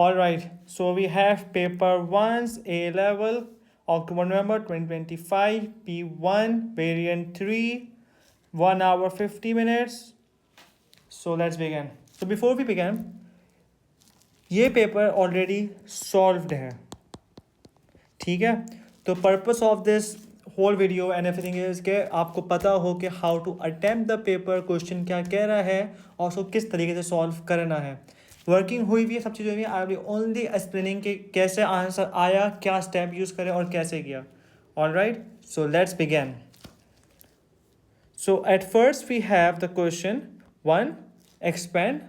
All right, so we have paper 1's A level, October November 2025, P1, variant 3, 1 hour 50 minutes. So let's begin. So before we begin, ये paper already solved है, ठीक है. तो purpose of this whole video and everything is के आपको पता हो कि how to attempt the paper, question क्या कह रहा है और उसको किस तरीके से सॉल्व करना है. वर्किंग हुई हुई है, सब चीज़ें हुई है. आई विल ओनली एक्सप्लेनिंग कि कैसे आंसर आया, क्या स्टेप यूज़ करें और कैसे किया. All right, so let's begin. So at first we have the question 1, expand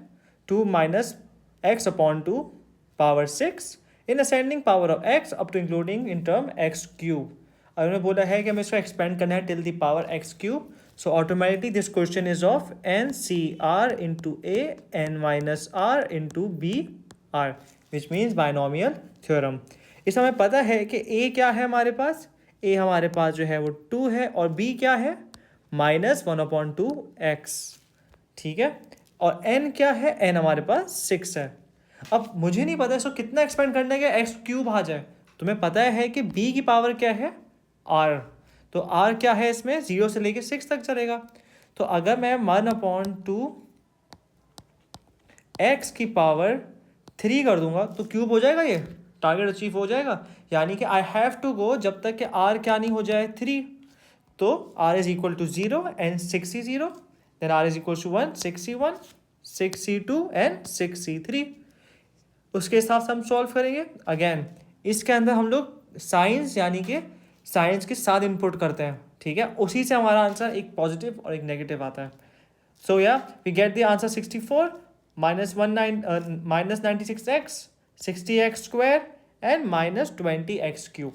2 minus x upon 2 power 6 in ascending power of x up to including in term x cube. अब उन्होंने बोला है कि हमें इसको एक्सपेंड करना है till the power x cube. So automatically this question is of n c r into a n minus r into b r which means binomial theorem. इस हमें पता है कि a क्या है हमारे पास, a हमारे पास जो है वो 2 है और b क्या है -1/2x, ठीक है. और n क्या है, n हमारे पास 6 है. अब मुझे नहीं पता इसको कितना एक्सपेंड करने का एक्स क्यूब आ जाए. तुम्हें पता है कि b की पावर क्या है r, तो r क्या है इसमें 0 से लेके 6 तक चलेगा. तो अगर मैं 1/2 x की पावर 3 कर दूंगा तो क्यूब हो जाएगा, ये टारगेट अचीव हो जाएगा. यानी कि आई हैव टू गो जब तक कि r क्या नहीं हो जाए 3. तो r is equal to 0 and 6c0, then r is equal to 1, 6c1, 6c2 and 6c3. उसके हिसाब से हम सॉल्व करेंगे. अगेन इसके अंदर हम लोग साइंस यानी कि साइंस के साथ इनपुट करते हैं, ठीक है. उसी से हमारा आंसर एक पॉजिटिव और एक नेगेटिव आता है. So yeah we get the answer 64 -96x, 60x square and -20x cube.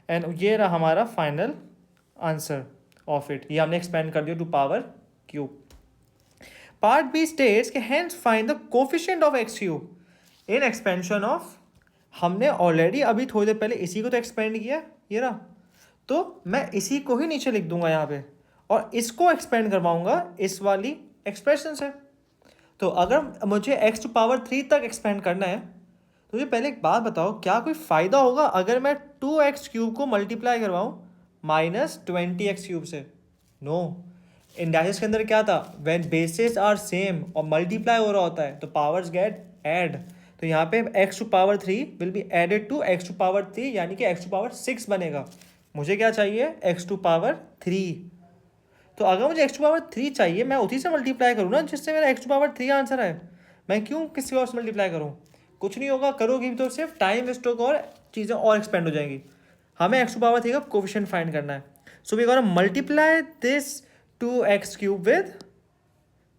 And ये रहा हमारा फाइनल आंसर ऑफ इट. ये हमने एक्सपेंड कर दिया to power cube. Part B states कि hence find the coefficient of x cube in expansion of. हमने already अभी थोड़ी देर पहले इसी को तो एक्सपेंड किया, ये रहा. तो मैं इसी को ही नीचे लिख दूंगा यहाँ पे और इसको एक्सपेंड करवाऊंगा इस वाली एक्सप्रेशन से. तो अगर मुझे एक्स टू पावर 3 तक एक्सपेंड करना है तो मुझे पहले एक बात बताओ, क्या कोई फ़ायदा होगा अगर मैं 2x क्यूब को मल्टीप्लाई करवाऊँ -20x क्यूब से? नो. इंडाइसिस के अंदर क्या था, व्हेन बेसिस आर सेम और मल्टीप्लाई हो रहा होता है तो पावर्स गेट ऐड. तो यहाँ पे x to power 3 will be added to x to power 3 यानी कि x टू पावर 6 बनेगा. मुझे क्या चाहिए, x टू पावर 3. तो अगर मुझे x टू पावर 3 चाहिए मैं उसी से मल्टीप्लाई करूँ ना जिससे मेरा x टू पावर 3 आंसर है. मैं क्यों किसी और से मल्टीप्लाई करूँ? कुछ नहीं होगा, करोगी तो सिर्फ टाइम वेस्ट होगा और चीज़ें और एक्सपेंड हो जाएंगी. हमें x टू पावर 3 का कोफिशिएंट फाइंड करना है. So we gonna multiply this 2x cube with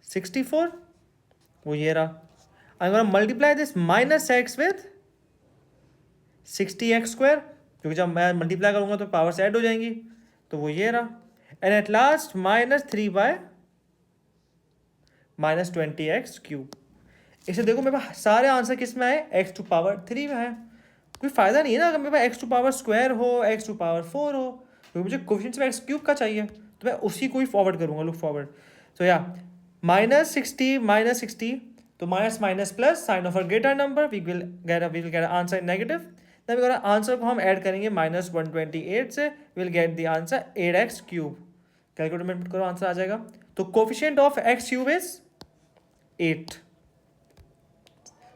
64, वो ये रहा. I gonna multiply this -x with 60x square, क्योंकि जब मैं मल्टीप्लाई करूँगा तो पावर्स ऐड हो जाएंगी, तो वो ये रहा. And at last -3/-20x cube. इसे देखो मेरे पास सारे आंसर किस में आए, x टू पावर 3 में है. कोई फ़ायदा नहीं है ना अगर मेरे पास x टू पावर स्क्वायर हो, x टू पावर 4 हो, क्योंकि मुझे कोफिशिएंट में x क्यूब का चाहिए तो मैं उसी को ही फॉरवर्ड करूँगा. Look forward. तो या -60 तो minus minus plus sign of a greater number we will get answer negative. तब आंसर को हम ऐड करेंगे -128 से, will get the answer 8x cube. Calculator में पुट करो, आंसर आ जाएगा. तो coefficient of x cube is 8.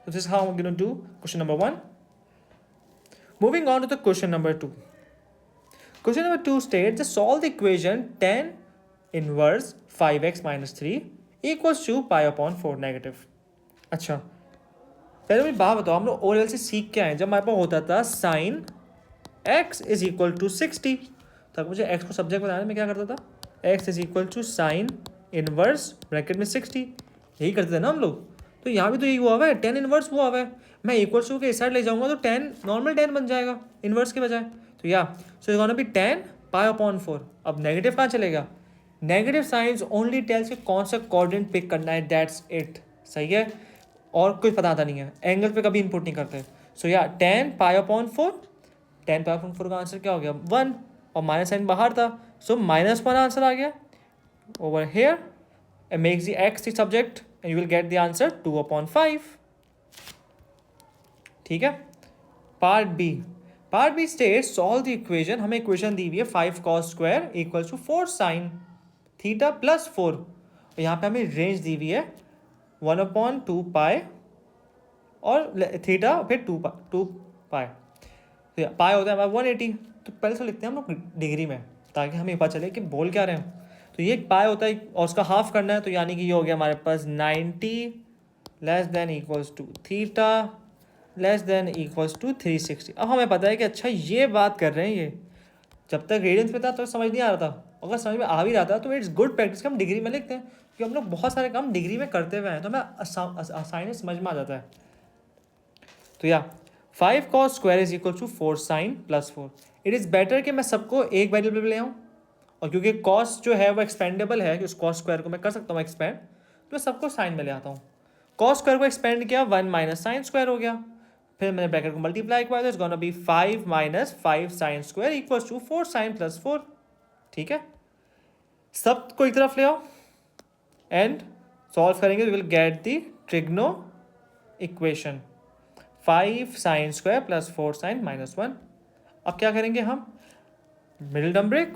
So this is how I'm going to do question number 1. Moving on to the question number 2. Question number 2 states just solve the equation tan inverse 5x minus 3 equals to pi/4 negative. अच्छा, पहले मुझे बात बताओ, हम लोग O level से सीख के आए जब हमारे पास होता था sine x is equal to 60, तब मुझे x को सब्जेक्ट बनाने में क्या करता था, x is equal to sine inverse bracket में 60, यही करते थे ना हम लोग. तो यहाँ भी तो यही हुआ हुआ है, टेन इनवर्स हुआ हुआ है. मैं इक्वल्स टू के इस साइड ले जाऊंगा तो टेन नॉर्मल टेन बन जाएगा इनवर्स के बजाय. तो या so is gonna be tan pi/4. अब नेगेटिव कहाँ चलेगा, नेगेटिव साइंस ओनली टेल्स कि कौन सा कोऑर्डिनेट पिक करना है, दैट्स इट. सही है, और कुछ पता नहीं है, एंगल पे कभी इंपुट नहीं करते. सो या tan pi/4, tan pi/4 का आंसर क्या हो गया 1 और माइनस साइन बाहर था, सो -1 आंसर आ गया over here and makes the x the subject and you will get the answer 2/5. ठीक है। Part B state solve the equation. हमें इक्वेशन दी हुई है 5 cos square equals to 4 sin theta plus 4, और यहाँ पे हमें रेंज दी हुई है 1/2 पाई और थीटा फिर 2 पाई, तो पाई होता है हमारा 180। तो पहले से लिखते हैं हम लोग डिग्री में ताकि हमें पता चले कि बोल क्या रहे हैं। तो ये पाई होता है और उसका हाफ करना है, तो यानी कि ये हो गया हमारे पास 90 less than equals to theta less than equals to 360। अब हमें पता है कि अच्छा ये बात कर रहे हैं ये, जब तक रेडियंस में था तो समझ नहीं आ रहा था, अगर समझ में आ भी रहा था तो इट्स गुड प्रैक्टिस कि हम डिग्री में लिखते हैं, क्योंकि हम लोग बहुत सारे काम डिग्री में करते हुए हैं तो हमें आसानी से समझ में आ जाता है। तो या 5 cos square is equal to 4 sin plus 4। It is better कि मैं सबको एक वेरिएबल पे ले आऊँ, और क्योंकि कॉस जो है वो एक्सपेंडेबल है कि उस कॉस स्क्वायर को मैं कर सकता हूँ एक्सपेंड, तो मैं सबको साइन में ले आता हूँ। कॉस स्क्वायर को एक्सपेंड किया 1 माइनस साइन स्क्वायर हो गया, फिर मैंने ब्रैकेट को मल्टीप्लाई किया तो it's gonna be 5 minus 5 sine square equals to 4 sin plus 4। ठीक है, सब को एक तरफ ले आओ एंड सॉल्व करेंगे, will get the trigno equation 5 sin square plus 4 sin minus 1। अब क्या करेंगे हम, middle term break,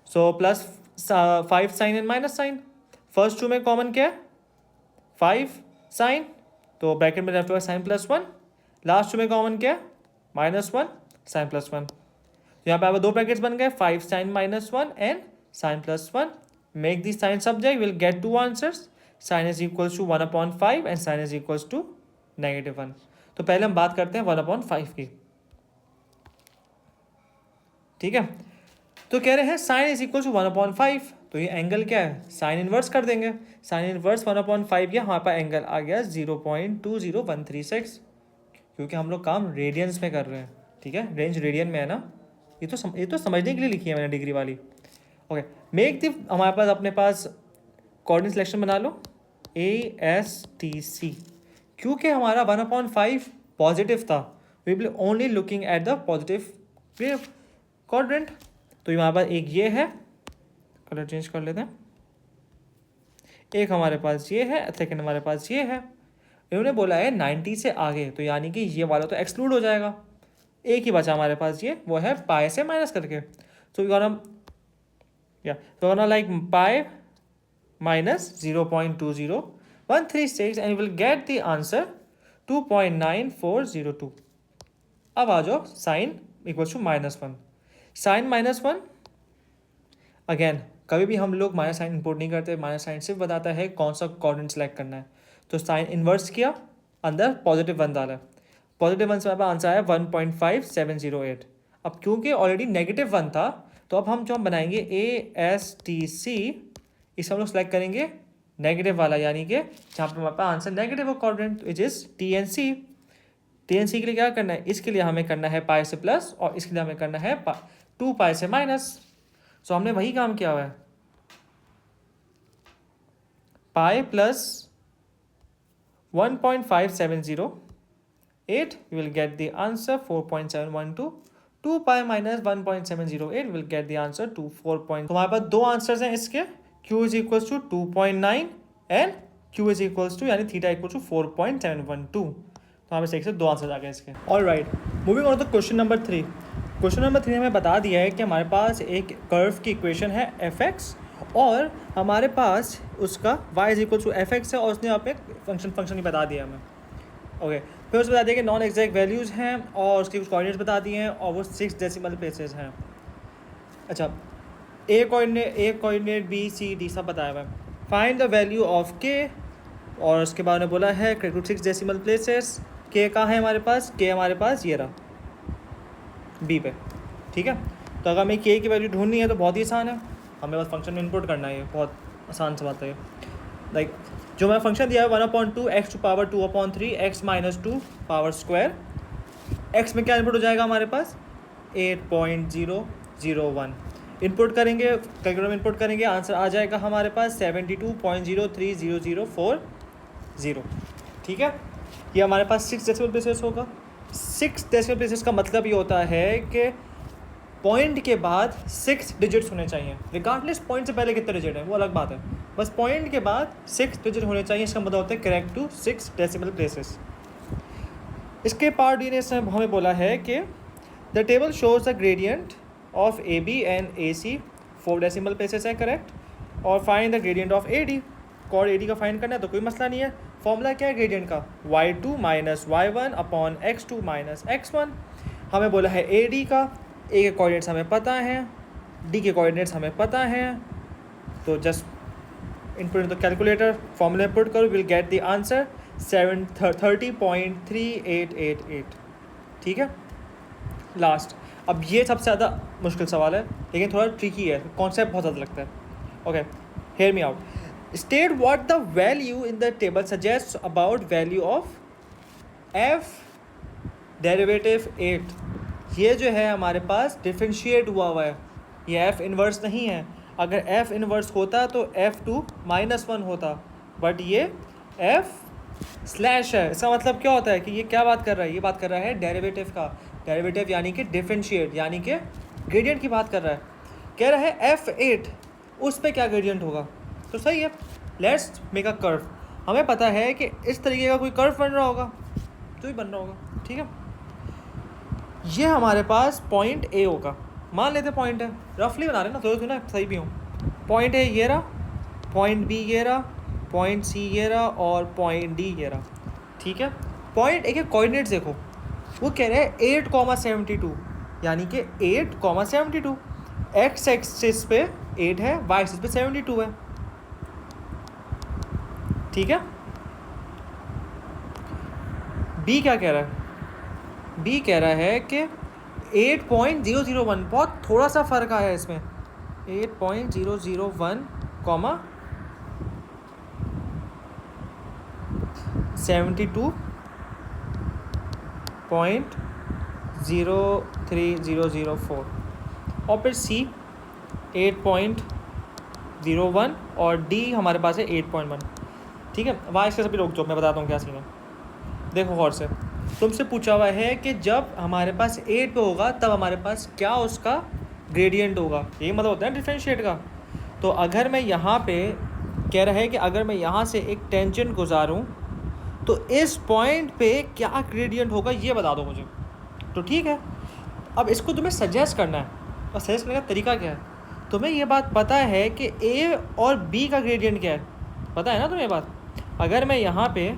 so plus 5 sin and minus sine, first two में कॉमन क्या है 5 sin, तो ब्रैकेट में लेफ्ट होगा साइन प्लस 1, लास्ट टू में कॉमन क्या है -1 साइन प्लस 1। तो यहाँ पे आप दो ब्रैकेट्स बन गए 5 sin minus 1 and sine plus 1। Make this sine subject, will get 2 answers, sine is equals to 1/5 and sine is equals to -1। तो पहले हम बात करते हैं 1/5 की। ठीक है, तो कह रहे हैं साइन इज इक्वल टू 1/5, तो ये एंगल क्या है, साइन इनवर्स कर देंगे। साइन इनवर्स 1/5 या हमारे पास एंगल आ गया 0.20136, क्योंकि हम लोग काम रेडियंस में कर रहे हैं। ठीक है, रेंज रेडियन में है ना, ये तो समझने के लिए लिखी है मैंने डिग्री वाली। ओके, मेक द, हमारे पास अपने पास कोऑर्डिनेट सिलेक्शन बना लो ASTC, क्योंकि हमारा 1/5 पॉजिटिव था, we will only looking at the positive quadrant. तो हमारे पास एक ये है, कलर चेंज कर लेते हैं, एक हमारे पास ये है, सेकंड हमारे पास ये है। इन्होंने बोला है 90 से आगे, तो यानी कि ये वाला तो एक्सक्लूड हो जाएगा, एक ही बचा हमारे पास ये, वो है पाई से माइनस करके। So we gonna like pi minus 0.20136 and will get the answer 2.9402। अब आ जाओ sine equals to -1, sine -1। Again कभी भी हम लोग माइनस साइन इंपोर्ट नहीं करते, माइनस साइन सिर्फ बताता है कौन सा कोऑर्डिनेट सेलेक्ट करना है। तो साइन इन्वर्स किया, अंदर +1 डाला, +1 से हमारे पास आंसर आया 1.5708। अब क्योंकि ऑलरेडी -1 था, तो अब हम जो हम बनाएंगे ASTC, इसे हम लोग सेलेक्ट करेंगे नेगेटिव वाला, यानी कि जहाँ पर हमारे पास आंसर नेगेटिव हो coordinate, which is TNC। TNC के लिए क्या करना है, इसके लिए हमें करना है पाई से प्लस और इसके लिए हमें करना है 2 पाई से माइनस। सो हमने वही काम किया हुआ है, pi plus 1.5708 will get the answer 4.712, 2 pi minus 1.708 will get the answer 4. तो हमारे पास दो आंसर्स हैं इसके, Q is equals to 2.9 and Q is equals to यानी थीटा इक्वल टू 4.712। तो हमें से दो आंसर आ गए इसके। All right, moving on to question number 3। Question number 3 हमें बता दिया है कि हमारे पास एक कर्व की इक्वेशन है fx, और हमारे पास उसका y is equal to fx है, और उसने यहाँ पे फंक्शन ही बता दिया हमें। ओके, फिर उसमें बता दिया कि नॉन एग्जैक्ट वैल्यूज़ हैं और उसके कुछ कोऑर्डिनेट्स बता दिए हैं, और वो 6 डेसिमल प्लेसेस हैं। अच्छा, A coordinate B C D सब बताया हुआ है। Find the value of k, और उसके बाद उन्होंने बोला है क्रिएट 6 डेसिमल प्लेसेस। k कहाँ है हमारे पास, k हमारे पास ये रहा B पे। ठीक है, तो अगर हमें k की वैल्यू ढूंढनी है तो बहुत ही आसान है, हमें बस फंक्शन में इनपुट करना है, बहुत आसान सा बात है। लाइक जो मैं फंक्शन दिया है 1/2 x to power 2/3 x minus 2 power square, x में क्या इनपुट हो जाएगा हमारे पास 8.001। इनपुट करेंगे, कैलकुलेटर में इनपुट करेंगे, आंसर आ जाएगा हमारे पास 72.030040। ठीक है, ये हमारे पास 6 डेसिमल प्लेसेस होगा। 6 डेसिमल प्लेसेस का मतलब ये होता है कि पॉइंट के बाद 6 डिजिट्स होने चाहिए, रिगार्डलेस पॉइंट से पहले कितने डिजिट है वो अलग बात है, बस पॉइंट के बाद 6 डिजिट होने चाहिए। इसका मतलब होता है करेक्ट टू 6 डेसिमल प्लेसेस। इसके पार्ट डी ने हमें बोला है कि the table shows the gradient of A B and A C 4 decimal places है करेक्ट, और find the gradient of A D. Chord A D का फाइंड करना है तो कोई मसला नहीं है। फॉर्मूला क्या है ग्रेडियंट का, y2 minus y1 upon x2 minus x1। हमें बोला है ए डी का, ए के कोऑर्डिनेट्स हमें पता हैं, डी के कोऑर्डिनेट्स हमें पता हैं, तो just input in the calculator, formula put करो, विल गेट द आंसर 30.3888। ठीक है लास्ट। अब ये सबसे ज़्यादा मुश्किल सवाल है लेकिन थोड़ा ट्रिकी है, कॉन्सेप्ट बहुत ज़्यादा लगता है। Okay hear me out. State what the value in the table suggest about value of F derivative 8। ये जो है हमारे पास डिफरेंशिएट हुआ है, ये एफ इन्वर्स नहीं है। अगर एफ इन्वर्स होता तो f2 -1 होता, बट ये f स्लैश है। इसका मतलब क्या होता है कि ये क्या बात कर रहा है, ये बात कर रहा है डेरिवेटिव का। डेरिवेटिव यानी कि डिफरेंशिएट यानी कि ग्रेडियंट की बात कर रहा है। कह रहा है f8 उस पे क्या ग्रेडियंट होगा, तो सही है। Let's make a curve. हमें पता है कि इस तरीके का कोई कर्व बन रहा होगा, जो भी बन रहा होगा, ठीक है। ये हमारे पास पॉइंट ए होगा, मान लेते पॉइंट है, रफली बना रहे ना, थोड़ी ना सही भी हो। पॉइंट ए ये रहा, पॉइंट बी ये रहा, पॉइंट सी ये रहा और पॉइंट डी ये रहा, ठीक है। पॉइंट ए के कोऑर्डिनेट्स देखो, वो कह रहे हैं 8,72 यानी कि 8,72। एक्स एक्सिस पे 8 है, वाई एक्सिस पे 72 है, ठीक है। बी क्या कह रहा है, बी कह रहा है कि 8.001, बहुत थोड़ा सा फ़र्क आया है इसमें, 8.001 कॉमा 72.03004, और फिर सी 8.01 और डी हमारे पास है 8.1, ठीक है। वाई इसके सभी रोक दो, मैं बताता हूँ क्या सीन है। देखो गौर से, तुमसे पूछा हुआ है कि जब हमारे पास 8 पे होगा तब हमारे पास क्या उसका ग्रेडियंट होगा, यही मतलब होता है डिफरेंशिएट का। तो अगर मैं यहाँ पे कह रहा है कि अगर मैं यहाँ से एक टेंजेंट गुजारूँ तो इस पॉइंट पे क्या ग्रेडियंट होगा ये बता दो मुझे, तो ठीक है। अब इसको तुम्हें सजेस्ट करना है, और सजेस्ट करने का तरीका क्या है, तुम्हें ये बात पता है कि ए और बी का ग्रेडियंट क्या है, पता है ना तुम्हें ये बात। अगर मैं यहाँ पे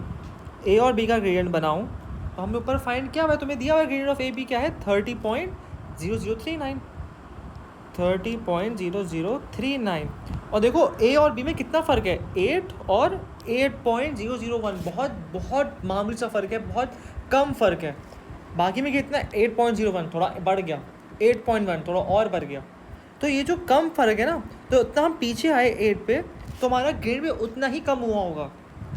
ए और बी का ग्रेडियंट बनाऊँ तो हमें ऊपर फाइंड क्या हुआ है, तुम्हें दिया हुआ ग्रेडियंट ऑफ ए बी क्या है, 30.0039, 30.0039। और देखो ए और बी में कितना फ़र्क है, 8 और 8.001, बहुत बहुत मामूली सा फ़र्क है, बहुत कम फ़र्क है। बाकी में कितना 8.01 थोड़ा बढ़ गया, 8.1 थोड़ा और बढ़ गया। तो ये जो कम फ़र्क है ना, तो उतना हम पीछे आए 8 पे तो हमारा ग्रेड भी उतना ही कम हुआ होगा,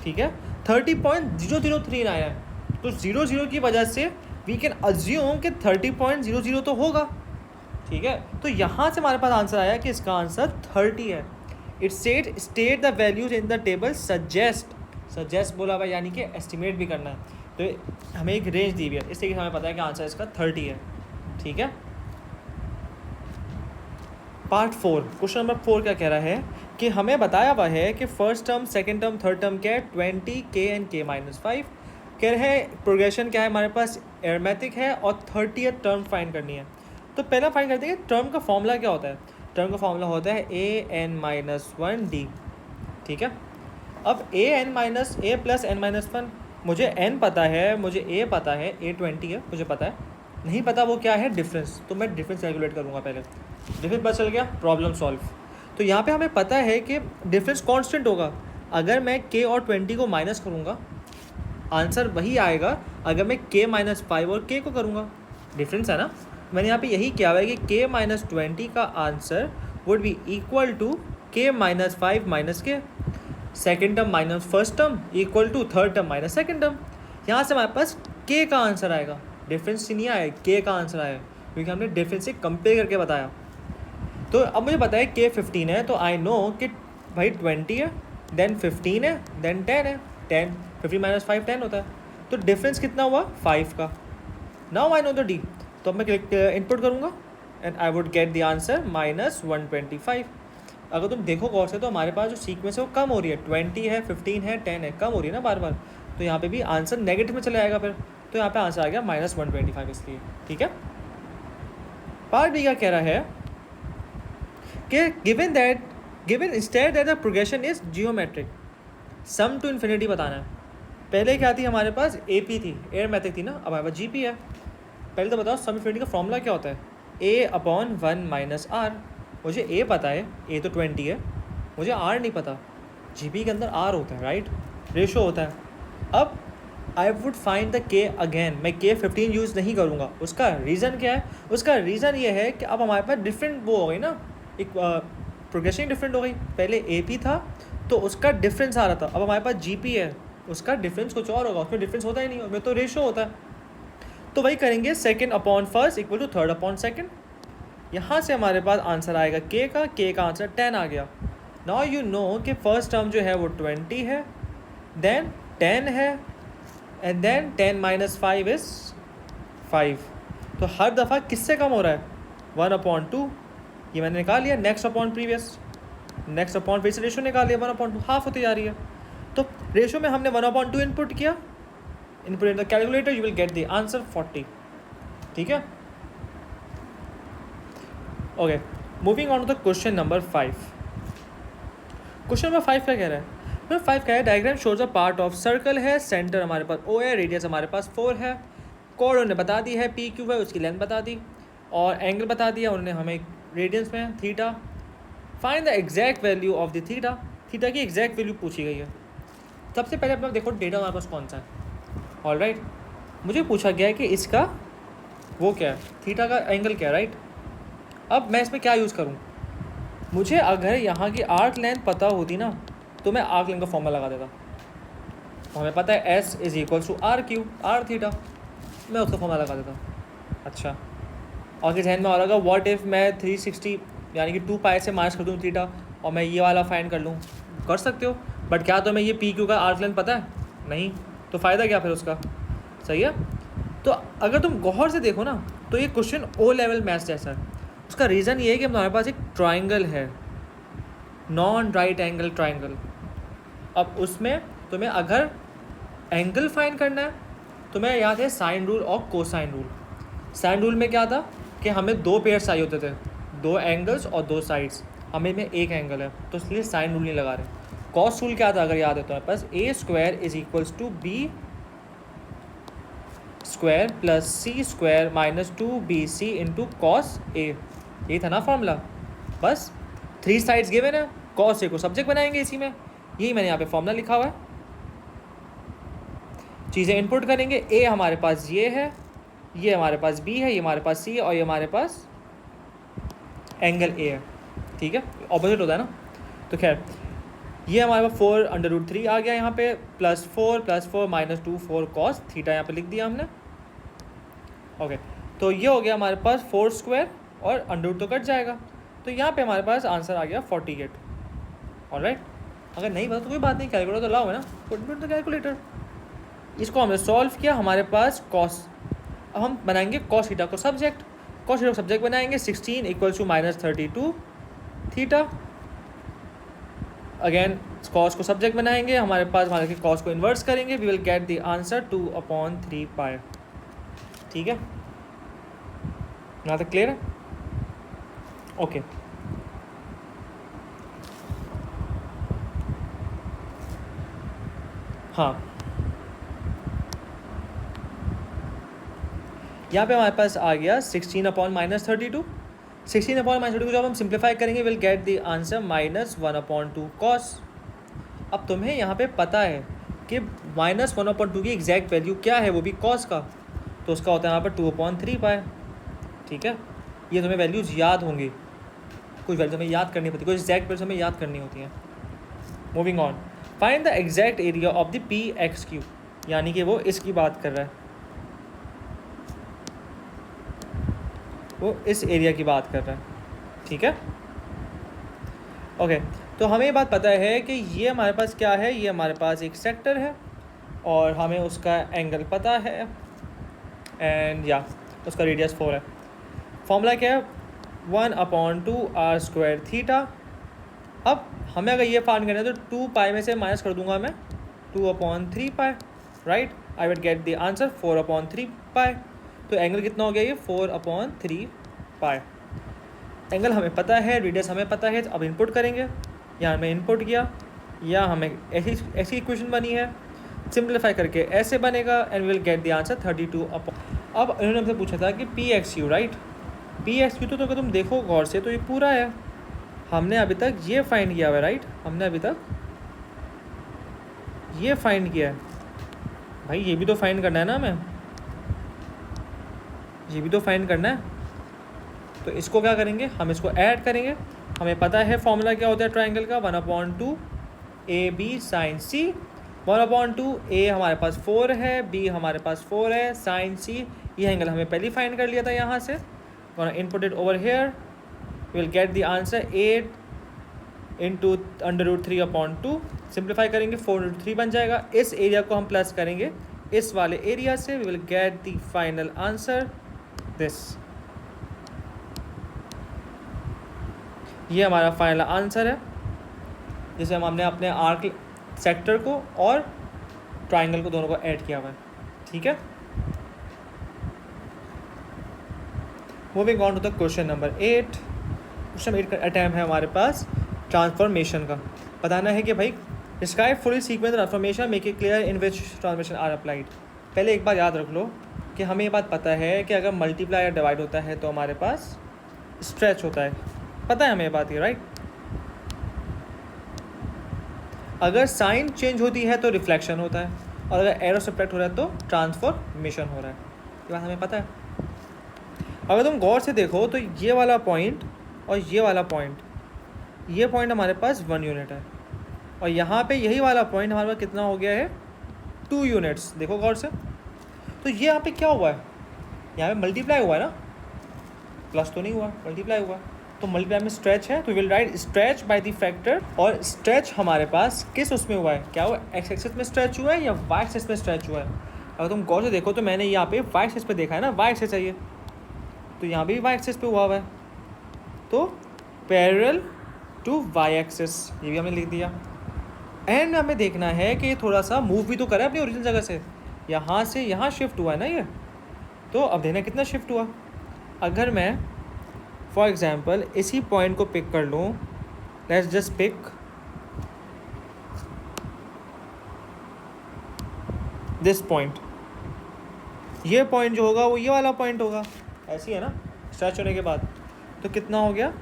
ठीक है। 30.003 आया है, तो 00 की वजह से वी कैन अज्यूम कि 30.00 तो होगा, ठीक है। तो यहाँ से हमारे पास आंसर आया कि इसका आंसर 30 है। It state the values in the table suggest बोला हुआ यानी कि एस्टिमेट भी करना है, तो हमें एक रेंज दी हुई है, इस तरीके से हमें पता है कि आंसर इसका 30 है, ठीक है। पार्ट 4 क्वेश्चन नंबर 4 क्या कह रहा है कि हमें बताया हुआ है कि first term, second term, third term क्या है, 20k एंड k - 5। कह रहे हैं प्रोग्रेशन क्या है हमारे पास, एरमेटिक है, और 30th टर्म फाइंड करनी है। तो पहला फाइंड करते हैं कि टर्म का फॉर्मूला क्या होता है। टर्म का फॉर्मूला होता है an-1d, ठीक है। अब a प्लस n-1, मुझे n पता है, मुझे a पता है, a 20 है मुझे पता है, नहीं पता वो क्या है, डिफरेंस। तो मैं डिफरेंस कैलकुलेट करूँगा पहले, डिफरेंस पता चल गया, प्रॉब्लम सॉल्व। तो यहाँ पे हमें पता है कि डिफरेंस कांस्टेंट होगा। अगर मैं k और 20 को माइनस करूँगा आंसर वही आएगा, अगर मैं k - 5 और k को करूँगा, डिफरेंस है ना। मैंने यहाँ पे यही किया हुआ है कि k - 20 का answer would be equal to k - 5 minus k, second term minus first term equal to third term minus second term. यहाँ से हमारे पास k का आंसर आएगा, डिफरेंस से नहीं आया, k का आंसर आया, क्योंकि हमने डिफरेंस से कंपेयर करके बताया। तो अब मुझे पता है k 15 है, तो आई नो कि भाई 20 है, देन 15 है, देन 10 है, 15 - 5 10 होता है। तो डिफरेंस कितना हुआ, 5 का। Now I know the d, तो अब मैं इनपुट करूँगा and I would get the answer -125। अगर तुम देखो गौर से तो हमारे पास जो सीक्वेंस है वो कम हो रही है, 20 है, 15 है, 10 है, कम हो रही है ना बार बार। तो यहाँ पे भी आंसर नेगेटिव में चला जाएगा फिर, तो यहाँ पे आंसर आ गया -125 इसलिए। ठीक है, पार्ट बी क्या कह रहा है कि given instead that the progression is geometric, sum to infinity बताना है। पहले क्या थी हमारे पास, AP थी, एरिथमेटिक थी ना, अब हमारे पास GP है। पहले तो बताओ सम इन्फिनिटी का फॉर्मूला क्या होता है, A/1 - R। मुझे A पता है, A तो 20 है, मुझे R नहीं पता। GP के अंदर R होता है, राइट, रेशो होता है। अब I would find the K again, मैं K 15 यूज़ नहीं करूँगा। उसका रीज़न क्या है, उसका रीज़न ये है कि अब हमारे पास डिफरेंट वो हो गई ना, एक प्रोग्रेशन डिफरेंट हो गई। पहले AP था तो उसका डिफरेंस आ रहा था, अब हमारे पास GP है, उसका डिफरेंस कुछ और होगा, उसमें डिफरेंस होता ही नहीं, उसमें तो रेशो होता है। तो वही करेंगे, second upon first equal to third upon second. यहाँ से हमारे पास आंसर आएगा K का आंसर 10 आ गया। नाउ यू नो कि फर्स्ट टर्म जो है वो 20 है, देन 10 है, एंड देन 10 - 5 इज़ 5। तो हर दफ़ा किससे कम हो रहा है, 1/2, ये मैंने निकाल लिया। Next upon previous, next upon फिर से रेशो निकाल लिया, 1/2 हाफ होती जा रही है। तो रेशो में हमने 1/2 इनपुट किया, input in the calculator, you will get the answer 40। ठीक है, okay, moving on to the question number 5। Question number 5 क्या कह रहा है, नंबर 5 कह रहा है diagram shows a part of circle है, सेंटर हमारे पास O है, रेडियस हमारे पास 4 है, कोड उन्होंने बता दी है, PQ है, उसकी लेंथ बता दी, और एंगल बता दिया उन्होंने हमें रेडियंस में, theta. Find the exact value of the theta, theta की एग्जैक्ट वैल्यू पूछी गई है। सबसे पहले अपना देखो डेटा हमारे पास कौन सा है। ऑलराइट, मुझे पूछा गया है कि इसका वो क्या है, थीटा का एंगल क्या है, राइट। अब मैं इसमें क्या यूज़ करूँ, मुझे अगर यहाँ की आर्क लेंथ पता होती ना तो मैं आर्क लेंथ का फॉर्मूला लगा देता। तो हमें पता है S = R3 R थीटा, मैं उसका फॉर्मूला लगा देता। अच्छा, और जहन में आ रहा व्हाट इफ़ मैं 360 यानी कि 2π से माइनस कर दूँ थीटा और मैं ये वाला फाइंड कर लूँ, कर सकते हो, बट क्या तुम्हें ये PQ का आर्क लेंथ पता है, नहीं, तो फ़ायदा क्या फिर उसका। सही है, तो अगर तुम गौर से देखो ना तो ये क्वेश्चन O लेवल मैथ्स जैसा है। उसका रीज़न ये है कि हमारे पास एक ट्राइंगल है, नॉन राइट एंगल ट्राइंगल। अब उसमें तुम्हें अगर एंगल फाइंड करना है, तुम्हें याद है साइन रूल और कोसाइन रूल। साइन रूल में क्या था कि हमें 2 पेयर चाहिए होते थे, 2 एंगल्स और 2 साइड्स, हमें में एक एंगल है तो इसलिए साइन रूल नहीं लगा रहे। कॉस रूल क्या था अगर याद है तो हमारे पास A² = B² + C² - 2BC × cos A, ये था ना फॉर्मूला। बस 3 साइड्स गिवन है, cos A को सब्जेक्ट बनाएंगे इसी में, यही मैंने यहाँ पे फॉर्मूला लिखा हुआ है। चीज़ें इनपुट करेंगे, A हमारे पास ये है, ये हमारे पास B है, ये हमारे पास C है, और ये हमारे पास एंगल A है। ठीक है, ऑपोजिट होता है ना। तो खैर ये हमारे पास 4√3 आ गया यहाँ पे, +4 + 4 - 2 4 cos थीटा यहाँ पे लिख दिया हमने। ओके, तो ये हो गया हमारे पास 4² और अंडर तो कट जाएगा, तो यहाँ पे हमारे पास आंसर आ गया 48। ऑलराइट, अगर नहीं पता तो कोई बात नहीं, कैलकुलेटर तो लाओ है ना, पुट द कैलकुलेटर। इसको हमने सॉल्व किया, हमारे पास कॉस, अब हम बनाएंगे कॉस थीटा को सब्जेक्ट, कॉस थीटा को सब्जेक्ट बनाएंगे, 16 = -32 थीटा। अगेन कॉस को सब्जेक्ट बनाएंगे, हमारे पास हमारे कॉस को इन्वर्स करेंगे, we will get the answer 2/3π। ठीक है, यहाँ तक क्लियर है। ओके, हाँ, यहाँ पे हमारे पास आ गया 16/-32। 16/-32 जब हम सिंप्लीफाई करेंगे will get the answer -1/2 cos। अब तुम्हें यहाँ पे पता है कि -1/2 की एग्जैक्ट वैल्यू क्या है, वो भी cos का, तो उसका होता है यहाँ पर 2/3π। ठीक है, ये तुम्हें वैल्यूज़ याद होंगी, कुछ वैल्यू हमें याद करनी पड़ती है, कुछ एग्जैक्ट वैल्यूज हमें याद करनी होती हैं। Moving on, find the exact area of the PXQ, यानी कि वो इसकी बात कर रहा है, वो इस एरिया की बात कर रहा है। ठीक है, ओके, तो हमें ये बात पता है कि ये हमारे पास क्या है, ये हमारे पास एक सेक्टर है और हमें उसका एंगल पता है, एंड या उसका रेडियस 4 है। फॉर्मूला क्या है, 1/2 R² थीटा। अब हमें अगर ये फाइंड करना है तो 2π में से माइनस कर दूंगा मैं 2/3π, right. I will get the answer 4/3 pi. तो एंगल कितना हो गया ये 4/3 पाई। एंगल हमें पता है, रेडियस हमें पता है, तो अब इनपुट करेंगे। यहाँ हमें इनपुट किया, या हमें ऐसी इक्वेशन बनी है, सिंप्लीफाई करके ऐसे बनेगा and will get the answer 32 अब इन्होंने हमसे पूछा था कि P x you, right. P x you तो अगर तुम देखो गौर से तो ये पूरा है, हमने अभी तक ये फाइंड किया हुआ है, राइट। हमने अभी तक ये फाइंड किया है भाई, ये भी तो फाइंड करना है ना हमें, ये भी तो फाइंड करना है। तो इसको क्या करेंगे, हम इसको ऐड करेंगे। हमें पता है फॉर्मूला क्या होता है ट्राइंगल का, 1/2 AB sin C। 1/2 A हमारे पास 4 है, B हमारे पास 4 है, sin C ये एंगल हमें पहले फाइंड कर लिया था यहाँ से। Input it over here, will get the answer 8 into √3/2। Simplify करेंगे 4√3 बन जाएगा। इस एरिया को हम प्लस करेंगे इस वाले एरिया से, we will get the final answer this. ये हमारा फाइनल आंसर है, जिसे हमने अपने आर्क सेक्टर को और ट्राइंगल को दोनों को ऐड किया हुआ है, ठीक है। Moving on to the question number 8। Question 8 का अटैम्प्ट है हमारे पास ट्रांसफॉर्मेशन का। बताना है कि भाई describe fully sequence transformation, make it clear in which transformation are applied. पहले एक बार याद रख लो कि हमें ये बात पता है कि अगर मल्टीप्लाई या डिवाइड होता है तो हमारे पास स्ट्रेच होता है, पता है हमें ये बात, ये राइट। अगर साइन चेंज होती है तो रिफ्लेक्शन होता है, और अगर एरो सब्ट्रैक्ट हो रहा है तो ट्रांसफॉर्मेशन हो रहा है, ये बात हमें पता है। अगर तुम गौर से देखो तो ये वाला पॉइंट और ये वाला पॉइंट, ये पॉइंट हमारे पास 1 यूनिट है, और यहाँ पे यही वाला पॉइंट हमारे पास कितना हो गया है 2 यूनिट्स। देखो गौर से, तो ये यहाँ पे क्या हुआ है, यहाँ पे मल्टीप्लाई हुआ है ना, प्लस तो नहीं हुआ, मल्टीप्लाई हुआ। तो मल्टीप्लाई में स्ट्रेच है, तो will write stretch bye the factor. और स्ट्रेच हमारे पास किस उसमें हुआ है, क्या हुआ, एक्स एक्सिस में स्ट्रेच हुआ है या वाई एक्सिस में स्ट्रेच हुआ है। अगर तुम गौर से देखो तो मैंने यहाँ पे वाई एक्सिस पे देखा है ना, वाई एक्सिस चाहिए, तो यहाँ भी वाई एक्सिस पे हुआ है, तो पैरेलल टू वाई एक्सिस, ये भी हमने लिख दिया। एंड हमें देखना है कि ये थोड़ा सा मूव भी तो करा अपनी ओरिजिनल जगह से, यहाँ से यहाँ शिफ्ट हुआ है ना ये, तो अब देखना कितना शिफ्ट हुआ। अगर मैं फॉर एग्जाम्पल इसी पॉइंट को पिक कर लूँ, let's just pick this point, ये पॉइंट जो होगा वो ये वाला पॉइंट होगा, ऐसी है ना स्ट्रेच होने के बाद। तो कितना हो गया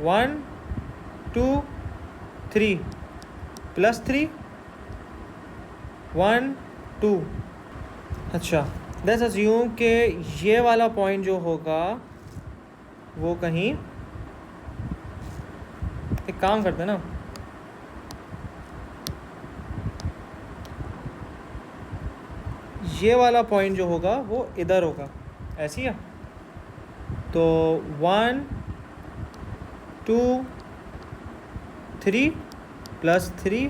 1 2 3 +3 1 2। अच्छा, लेट्स अज्यूम कि ये वाला पॉइंट जो होगा वो कहीं, एक काम करते हैं ना, ये वाला पॉइंट जो होगा वो इधर होगा, ऐसी है। तो 1 2 3 +3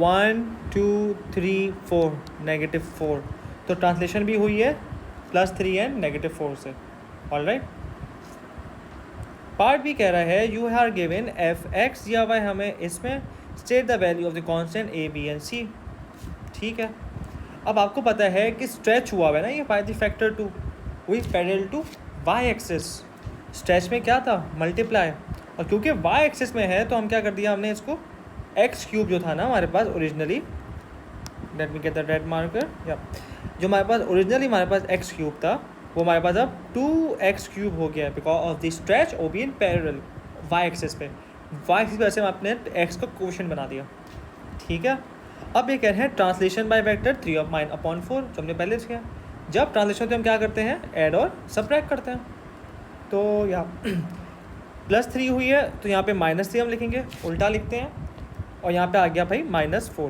1 2 3 4 -4। तो ट्रांसलेशन भी हुई है +3 एंड -4 से, ऑल राइट। पार्ट भी कह रहा है यू आर गिवन f(x) या y, हमें इसमें state the value of the constant a b and c, ठीक है। अब आपको पता है कि स्ट्रेच हुआ है ना ये by the factor 2 with parallel to y axis. Stretch में क्या था, मल्टीप्लाई, और क्योंकि y एक्सिस में है तो हम क्या कर दिया, हमने इसको x³ जो था ना हमारे पास originally, let me get the red marker, या जो हमारे पास ओरिजिनली हमारे पास x³ था वो हमारे पास अब 2x³ हो गया है, because of the stretch O B in parallel y axis पे। y एक्सिस पे से आपने x का कोएफिशिएंट बना दिया, ठीक है। अब ये कह रहे हैं ट्रांसलेशन बाय वेक्टर 3/4, जो हमने पहले किया। जब ट्रांसलेशन तो हम क्या करते हैं, ऐड और सब्ट्रैक्ट करते हैं। तो यहाँ +3 हुई है तो यहाँ पे -3 हम लिखेंगे, उल्टा लिखते हैं, और यहाँ पे आ गया भाई -4,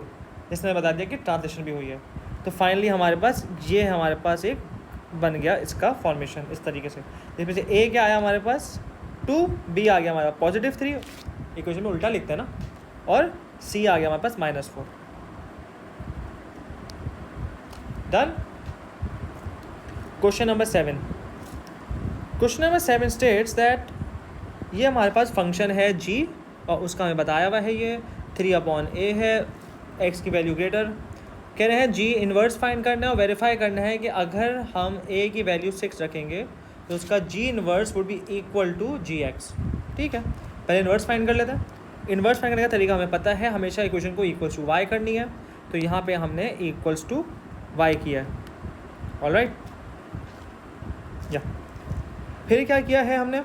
जिसने बता दिया कि ट्रांसलेशन भी हुई है। तो फाइनली हमारे पास ये हमारे पास एक बन गया इसका फॉर्मेशन इस तरीके से, जिसमें से a क्या आया हमारे पास 2, b आ गया हमारा +3, इक्वेशन में उल्टा लिखते हैं ना, और c आ गया हमारे पास -4। Done. Question number 7। Question number 7 states that ये हमारे पास फंक्शन है g, और उसका हमें बताया हुआ है ये 3/a है, x की वैल्यू ग्रेटर, कह रहे हैं जी इन्वर्स फाइंड करना है और वेरीफाई करना है कि अगर हम ए की वैल्यू 6 रखेंगे तो उसका g inverse would be equal to g x. ठीक है, पहले इन्वर्स फाइंड कर लेते हैं। इन्वर्स फाइंड करने का तरीका हमें पता है, हमेशा इक्वेशन को इक्वल्स टू वाई करनी है, तो यहाँ पे हमने इक्वल्स टू वाई किया है। ऑलराइट, या फिर क्या किया है हमने,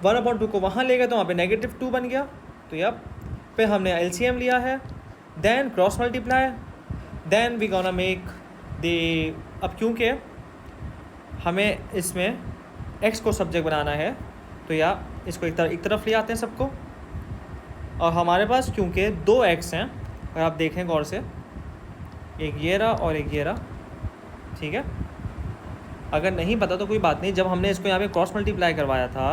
1/2 को वहाँ ले गए तो वहाँ पे -2 बन गया, तो यप फिर हमने एलसीएम लिया है, then cross multiply, then we gonna make the, अब क्योंकि हमें इसमें x को सब्जेक्ट बनाना है तो या इसको एक तरफ ले आते हैं सबको, और हमारे पास क्योंकि 2x हैं, अगर आप देखें गौर से, एक ये रहा और एक ये रहा। ठीक है, अगर नहीं पता तो कोई बात नहीं, जब हमने इसको यहाँ पे क्रॉस मल्टीप्लाई करवाया था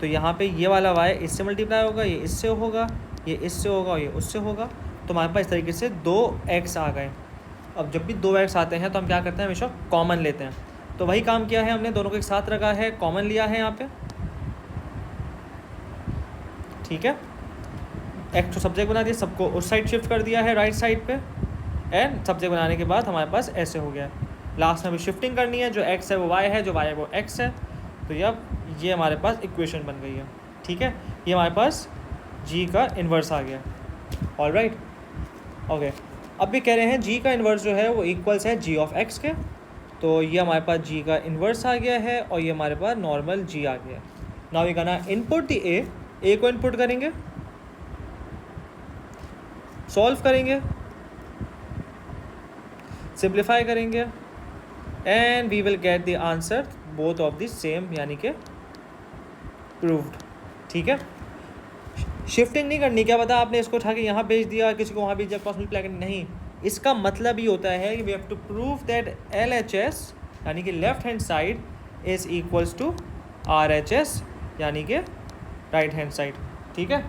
तो यहाँ पे ये वाला y इससे मल्टीप्लाई होगा, ये इससे होगा, ये इससे होगा और ये उससे होगा, तो हमारे पास इस तरीके से 2x आ गए। अब जब भी 2x आते हैं तो हम क्या करते हैं, हमेशा कॉमन लेते हैं, तो वही काम किया है हमने, दोनों को एक साथ रखा है, कॉमन लिया है यहाँ पे। ठीक है, x को सब्जेक्ट बना दिया, सबको उस साइड शिफ्ट कर दिया है राइट साइड पे, एंड सब्जेक्ट बनाने के बाद हमारे पास ऐसे हो गया। लास्ट में भी शिफ्टिंग करनी है, जो x है वो y है, जो y है वो x है, तो ये हमारे पास इक्वेशन बन गई है। ठीक है, ये हमारे पास g का इन्वर्स आ गया। ऑलराइट, ओके, अब भी कह रहे हैं g का इन्वर्स जो है वो इक्वल्स है g ऑफ x के, तो ये हमारे पास g का इन्वर्स आ गया है और ये हमारे पास नॉर्मल g आ गया। Now we gonna input the a को इनपुट करेंगे, सॉल्व करेंगे, सिंप्लीफाई करेंगे, and we will get the answer both of the same, यानी कि प्रूव्ड। ठीक है, शिफ्टिंग नहीं करनी, क्या पता आपने इसको उठा के यहाँ भेज दिया, किसी को वहाँ भेज दिया, क्रॉस मल्टीप्लाई करनी, नहीं, इसका मतलब ही होता है कि we have to prove that LHS यानी कि left hand side is equals to RHS यानी कि राइट हैंड साइड। ठीक है,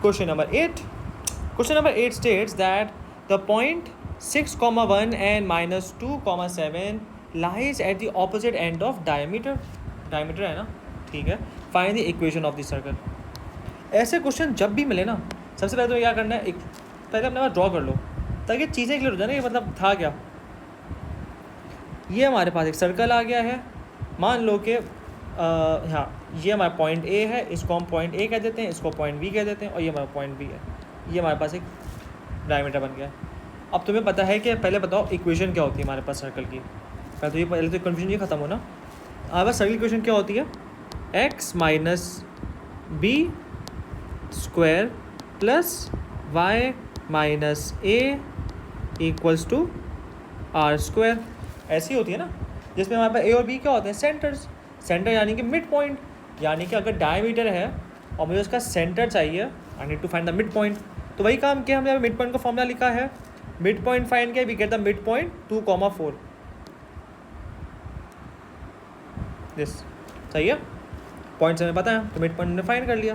Question number 8 states that the point 6, 1 and -2, 7 lies at the opposite end of diameter है ना। ठीक है, find the equation of the circle। ऐसे क्वेश्चन जब भी मिले ना, सबसे पहले तो क्या करना है, पहले अपने पास ड्रॉ कर लो ताकि चीज़ें क्लियर हो जाए ना, ये मतलब था क्या। ये हमारे पास एक सर्कल आ गया है, मान लो कि हाँ ये हमारा पॉइंट A है, इसको हम पॉइंट A कह देते हैं, इसको पॉइंट B कह देते हैं, और ये हमारा पॉइंट B है, ये हमारे पास एक डायमीटर बन गया। अब तुम्हें पता है कि पहले बताओ इक्वेशन क्या होती है हमारे पास सर्कल की, पहले तो कन्फ्यूजन ये ख़त्म हो ना। हमारे पास सर्कल इक्वेशन क्या होती है, x minus B square plus y minus a equals to R square, ऐसी होती है ना, जिसमें हमारे पास a और b क्या होते हैं, सेंटर्स। सेंटर यानी कि मिड पॉइंट, यानी कि अगर डायमीटर है और मुझे उसका सेंटर चाहिए, I need to find the mid point, तो वही काम किया हमने, यहाँ मिड पॉइंट का फॉर्मूला लिखा है, मिड पॉइंट फाइंड किया, we get the mid point 2,4। This सही है, पॉइंट्स हमें पता है तो मिड पॉइंट हमने फाइंड कर लिया।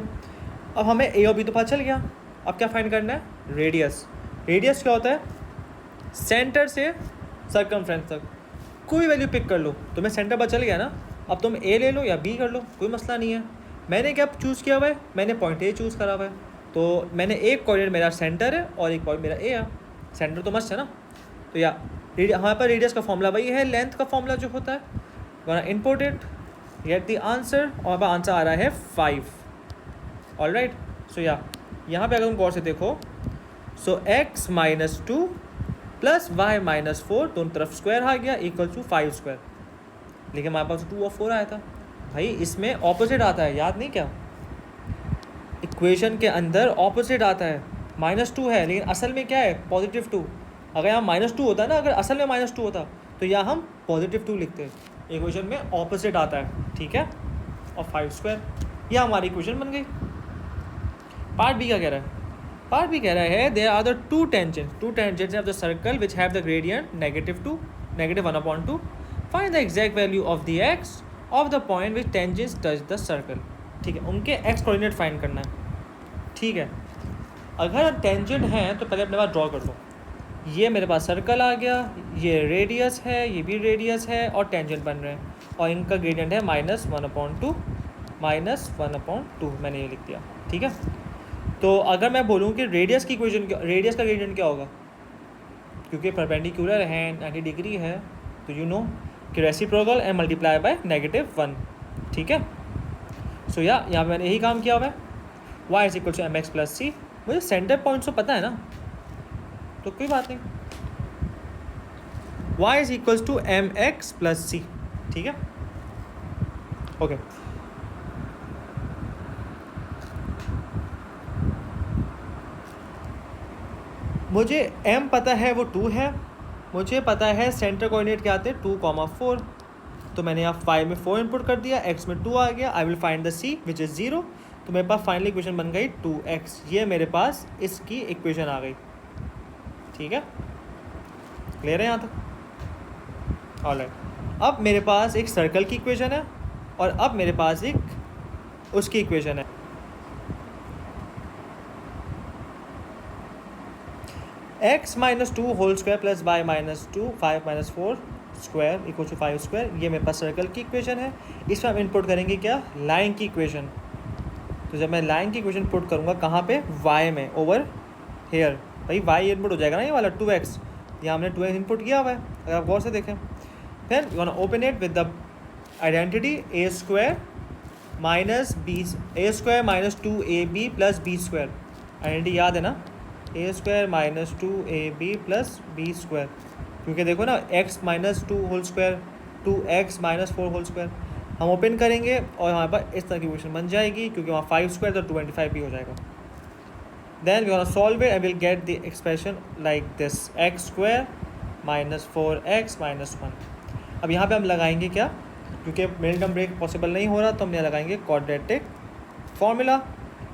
अब हमें ए और बी तो पता चल गया, अब क्या फाइंड करना है, रेडियस। रेडियस क्या होता है, सेंटर से सर्कमफ्रेंस तक कोई वैल्यू पिक कर लो, तुम्हें सेंटर पता चल गया ना, अब तुम ए ले लो या बी कर लो, कोई मसला नहीं है। मैंने क्या चूज़ किया हुआ है, मैंने पॉइंट ए चूज़ करा हुआ है, तो मैंने एक कोऑर्डिनेट मेरा सेंटर है और एक पॉइंट मेरा ए है, सेंटर तो मस्त है ना। तो या हमारे पास रेडियस का फॉर्मूला वही है, लेंथ का फॉर्मूला जो होता है, वरना input it get the answer, और हमारे पास आंसर आ रहा है 5। ऑलराइट, सो या यहाँ पे अगर तुम गौर से देखो, सो x minus 2 plus y minus 4 दोनों तरफ स्क्वायर आ गया इक्वल टू 5 स्क्वायर, लेकिन हमारे पास 2 और 4 आया था। भाई इसमें ऑपोजिट आता है, याद नहीं क्या, इक्वेशन के अंदर ऑपोजिट आता है, -2 है लेकिन असल में क्या है, +2। अगर यहाँ -2 होता है ना, अगर असल में -2 होता तो यहाँ हम +2 लिखते, इक्वेशन में ऑपोजिट आता है। ठीक है, और 5 स्क्वायर, यह हमारी इक्वेशन बन गई। पार्ट बी क्या कह रहा है, पार्ट बी कह रहा है there are the two tangents of the circle which have the gradient -2 -1/2, find the exact value of the x of the point which tangents touch the circle. ठीक है, उनके x कोऑर्डिनेट फाइंड करना है। ठीक है, अगर टेंजेंट हैं तो पहले अपने पास ड्रॉ कर लो, ये मेरे पास सर्कल आ गया, ये रेडियस है, ये भी रेडियस है और टेंजेंट बन रहे हैं, और इनका ग्रेडियंट है -1/2 माइनस 1/2 मैंने ये लिख दिया, ठीक है। तो अगर मैं बोलूँ कि रेडियस की इक्वेशन रेडियस का ग्रेडियंट क्या होगा, क्योंकि परपेंडिकुलर है 90 डिग्री है, तो यू नो कि रेसिप्रोकल एंड मल्टीप्लाई बाय -1, ठीक है। सो यहाँ पे मैंने यही काम किया हुआ है। y is equal to mx plus c, मुझे सेंटर पॉइंट तो पता है ना, तो कोई बात नहीं, y is equal to mx plus c, ठीक है, ओके। मुझे m पता है वो 2 है, मुझे पता है सेंटर कोऑर्डिनेट क्या आते हैं 2,4, तो मैंने यहाँ 5 में 4 इनपुट कर दिया, x में 2 आ गया। I will find the c which is 0, तो मेरे पास फाइनली इक्वेशन बन गई 2x, ये मेरे पास इसकी इक्वेशन आ गई, ठीक है, क्लियर है यहाँ तक, ऑलराइट। अब मेरे पास एक सर्कल की इक्वेशन है और अब मेरे पास एक उसकी इक्वेशन है। x minus 2 whole square plus y minus 2 5 minus 4 square equal to 5 square, ये मेरे पास सर्कल की इक्वेशन है। इसमें हम इनपुट करेंगे क्या, लाइन की इक्वेशन। तो जब मैं लाइन की इक्वेशन पुट करूँगा कहाँ पे, y में, ओवर हेयर, भाई y इनपुट हो जाएगा ना, ये वाला 2x, यहाँ हमने 2x इनपुट किया हुआ है, अगर आप गौर से देखें। Then you want to open it with the identity a square minus B, a square minus 2ab plus B square, identity याद है ना, a square minus 2ab plus B square, क्योंकि देखो ना x minus 2 whole square 2x minus 4 whole square, हम open करेंगे और हमारे पास इस तरह की इक्वेशन बन जाएगी, क्योंकि वहाँ 5 स्क्वायर तो 25 भी हो जाएगा। Then we want to solve it and will get the expression like this, x square minus 4x minus 1। अब यहाँ पे हम लगाएंगे क्या, क्योंकि मिडिल टर्म ब्रेक पॉसिबल नहीं हो रहा, तो हम यहाँ लगाएंगे क्वाड्रेटिक फॉर्मूला,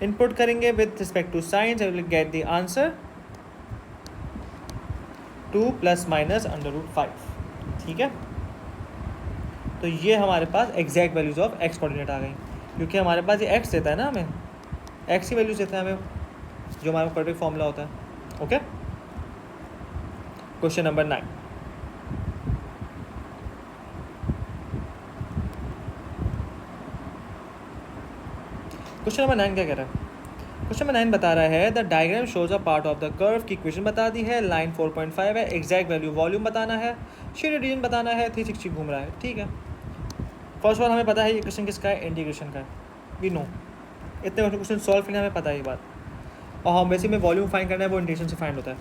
इनपुट करेंगे with respect to science and will get the answer 2 + -√5, ठीक है। तो ये हमारे पास exact values of x coordinate आ गई, क्योंकि हमारे पास ये x देता है ना, हमें x की वैल्यूज देता है हमें, जो हमारा क्वाड्रेटिक फॉर्मूला होता है, okay. Question number 9, question number 9 क्या कह रहा है, क्वेश्चन नंबर 9 बता रहा है the diagram shows a part of the curve की इक्वेशन बता दी है, लाइन 4.5 है, एग्जैक्ट वैल्यू वॉल्यूम बताना है, शेडेड रीजन बताना है, 360 घूम रहा है, ठीक है। फर्स्ट ऑफ ऑल हमें पता है ये क्वेश्चन किसका है, इंटीग्रेशन का है, वी नो, इतने क्वेश्चन सॉल्व करने हमें पता है ये बात, और हम वैसे में वॉल्यूम फाइंड करना है वो इंटीग्रेशन से फाइंड होता है।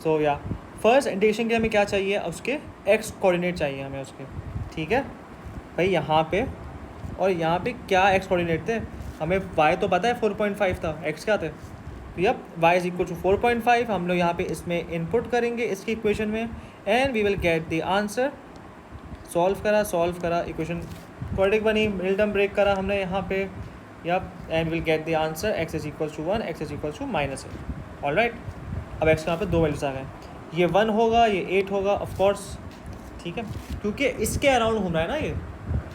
सो या फर्स्ट इंटीग्रेशन के हमें क्या चाहिए, उसके x कोऑर्डिनेट चाहिए हमें उसके, ठीक है भाई, यहाँ पे और यहाँ पे क्या x कोऑर्डिनेट थे, हमें y तो पता है 4.5 था, x क्या थे, तो yup y is equal to 4.5, हम लोग यहाँ पे इसमें इनपुट करेंगे इसकी इक्वेशन में and we will get the answer. Solve करा इक्वेशन क्वाड्रेटिक बनी, मिडिल टर्म ब्रेक करा हमने यहाँ पे, yup, and will get the answer x is equal to 1, x is equal to -8, alright. अब x के यहाँ पे 2 वैल्यूज आ गए, ये 1 होगा, ये 8 होगा, ऑफ कोर्स, ठीक है, क्योंकि इसके अराउंड घूम रहा है ना ये,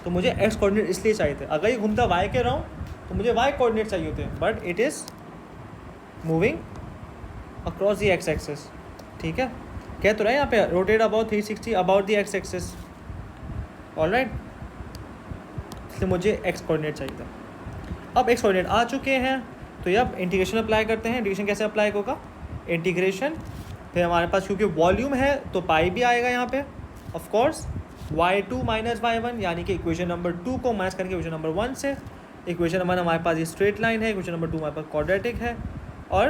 तो मुझे x कोऑर्डिनेट इसलिए चाहिए थे, अगर ये घूमता y के अराउंड तो मुझे y कोऑर्डिनेट चाहिए होते, but it is moving across the x axis, ठीक है, कह तो रहा है यहाँ पे rotate about 360 about the x axis, alright, इसलिए मुझे x कोऑर्डिनेट चाहिए था। अब x कोऑर्डिनेट आ चुके हैं, तो अब इंटीग्रेशन अप्लाई करते हैं। इंटीग्रेशन कैसे अप्लाई होगा, इंटीग्रेशन, फिर हमारे पास क्योंकि वॉल्यूम है तो पाई भी आएगा यहाँ पे, of course, y2 minus y1, यानी कि इक्वेशन नंबर 2 को माइनस करके इक्वेशन नंबर 1 से, इक्वेशन नंबर हमारे पास ये स्ट्रेट लाइन है, इक्वेशन नंबर 2 हमारे पास क्वाड्रेटिक है, और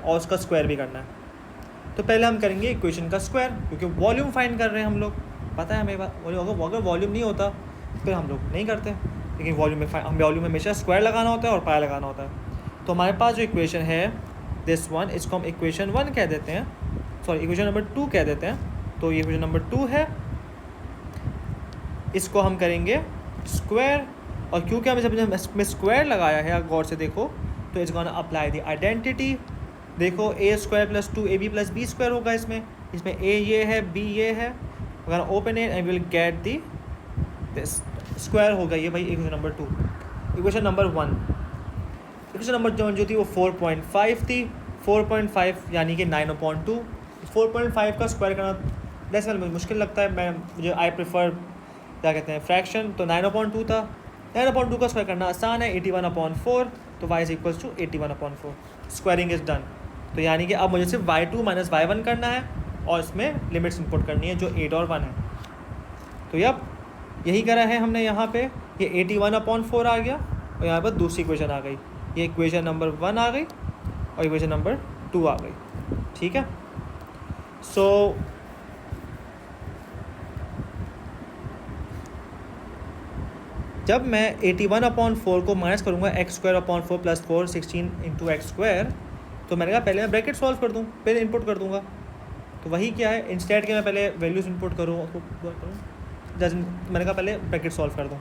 उसका स्क्वायर भी करना है। तो पहले हम करेंगे इक्वेशन का स्क्वायर, क्योंकि वॉल्यूम फाइंड कर रहे हैं हम लोग, पता है हमें अगर वॉल्यूम नहीं होता फिर हम लोग नहीं करते, लेकिन वॉल्यूम में हम वॉल्यूम में हमेशा स्क्वायर लगाना होता है और पाया लगाना होता है। तो हमारे पास जो इक्वेशन है दिस वन, इसको हम इक्वेशन 1 कह देते हैं, सॉरी इक्वेशन नंबर 2 कह देते हैं, तो ये इक्वेशन नंबर 2 है, इसको हम करेंगे स्क्वायर, और क्योंकि हमने जब इसमें स्क्वायर लगाया है, गौर से देखो, तो it's gonna apply the identity, देखो a square plus 2ab plus B square होगा, इसमें a ये है, b ये है, अगर open it and will get the this square होगा ये भाई equation number 2। Equation number 1, equation number जो थी वो 4.5 थी, 4.5 यानी कि 9/2, 4.5 का स्क्वायर करना डेसिमल मुझे मुश्किल लगता है, मुझे आई प्रेफर क्या कहते हैं फ्रैक्शन, तो 9/2 था, 10/2 का स्क्वायर करना आसान है, 81/4, तो y is equals to 81/4, squaring is done. तो यानी कि अब मुझे सिर्फ y2 माइनस y1 करना है और इसमें लिमिट्स इंपुट करनी है जो 8 और 1 है। तो यही करा है हमने यहाँ पे, ये 81/4 आ गया और यहाँ पर दूसरी इक्वेशन आ गई, ये इक्वेशन नंबर 1 आ गई और इक्वेशन नंबर 2 आ गई। ठीक है, सो जब मैं 81/4 को माइनस करूँगा x² 4 + 4 16 × x², तो मैंने कहा पहले मैं ब्रैकेट सॉल्व कर दूँ, पहले इनपुट कर दूँगा। तो वही क्या है, इंस्टेड के मैं पहले वैल्यूज इनपुट करूँ, मैंने कहा पहले ब्रैकेट सॉल्व कर दूँ।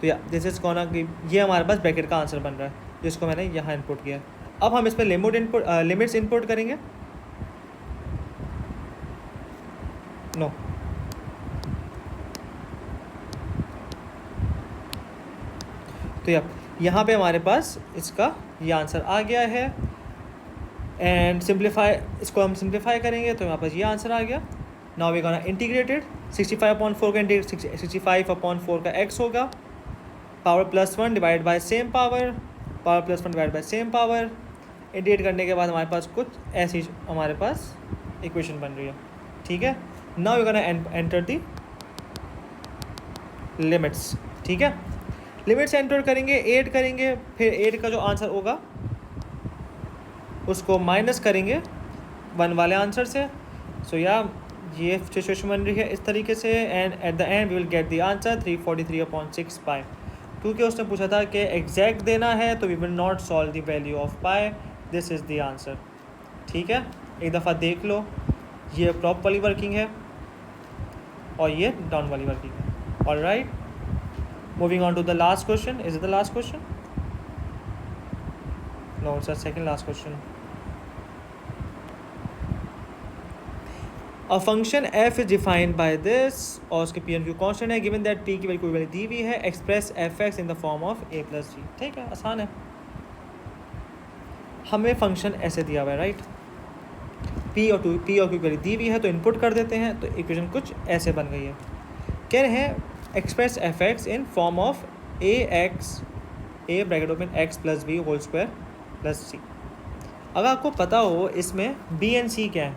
तो या दिस इज कौन कि ये हमारे पास ब्रैकेट का आंसर बन रहा है जिसको मैंने यहाँ इनपुट किया। अब हम इस पर लिमिट्स इनपुट करेंगे। नो, तो यहाँ पे हमारे पास इसका ये आंसर आ गया है एंड सिंप्लीफाई, इसको हम सिंप्लीफाई करेंगे तो हमारे पास ये आंसर आ गया। नाउ वी गोना इंटीग्रेटेड, 65/4 का इंटीग्रेट 65/4 का x होगा, power +1 divide by same power, power +1 divide by same power. Integrate करने के बाद हमारे पास कुछ ऐसी हमारे पास इक्वेशन बन रही है। ठीक है, now we gonna enter the limits. ठीक है, लिमिट्स एंटर करेंगे, 8 करेंगे, फिर 8 का जो आंसर होगा उसको माइनस करेंगे 1 वाले आंसर से। सो ये सिचुएशन बन रही है इस तरीके से and at the end we will get the answer 343/6 pi. क्योंकि उसने पूछा था कि एग्जैक्ट देना है तो we will not solve the value of pi, this is the answer. ठीक है, एक दफ़ा देख लो, ये टॉप वाली वर्किंग है और ये डाउन वाली वर्किंग है। Alright, moving on to the last question. Is it the last question? No, it's the second last question. A function f is defined by this, और उसके p and q constant है, given that p की value कोई value दी हुई है, express fx in the form of a plus g। ठीक है, आसान है। हमें फंक्शन ऐसे दिया हुआ है, राइट, p और q वैल्यू दी हुई है तो इनपुट कर देते हैं, तो इक्वेशन कुछ ऐसे बन गई है। कह रहे हैं express fx in form of a bracket open x + b whole square + c। अगर आपको पता हो इसमें b and c क्या है,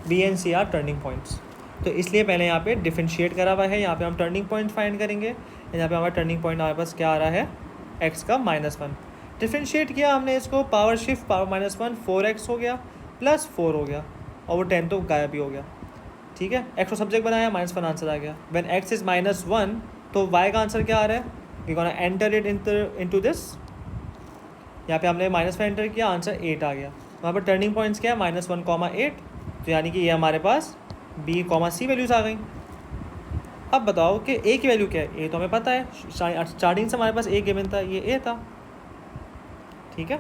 b and c are turning points, तो इसलिए पहले यहाँ पे डिफरेंशिएट करा हुआ है। यहाँ पे हम टर्निंग पॉइंट फाइंड करेंगे, यहाँ पे हमारा टर्निंग पॉइंट हमारे पास क्या आ रहा है, x का -1। डिफरेंशिएट किया हमने इसको, पावर शिफ्ट, पावर -1 4x हो गया +4 हो गया और वो 10 तो गायब भी हो गया। ठीक है, x को सब्जेक्ट बनाया, -1 आंसर आ गया। व्हेन x इज -1 तो y का आंसर क्या आ रहा है, we gonna enter it into this. यहाँ पे हमने -1 एंटर किया, आंसर 8 आ गया। वहाँ पर टर्निंग पॉइंट्स क्या है, -1, 8, तो यानी कि ये हमारे पास b, c वैल्यूज़ आ गई। अब बताओ कि a की वैल्यू क्या है, a तो हमें पता है, स्टार्टिंग से हमारे पास a गिवन था, ये a था। ठीक है,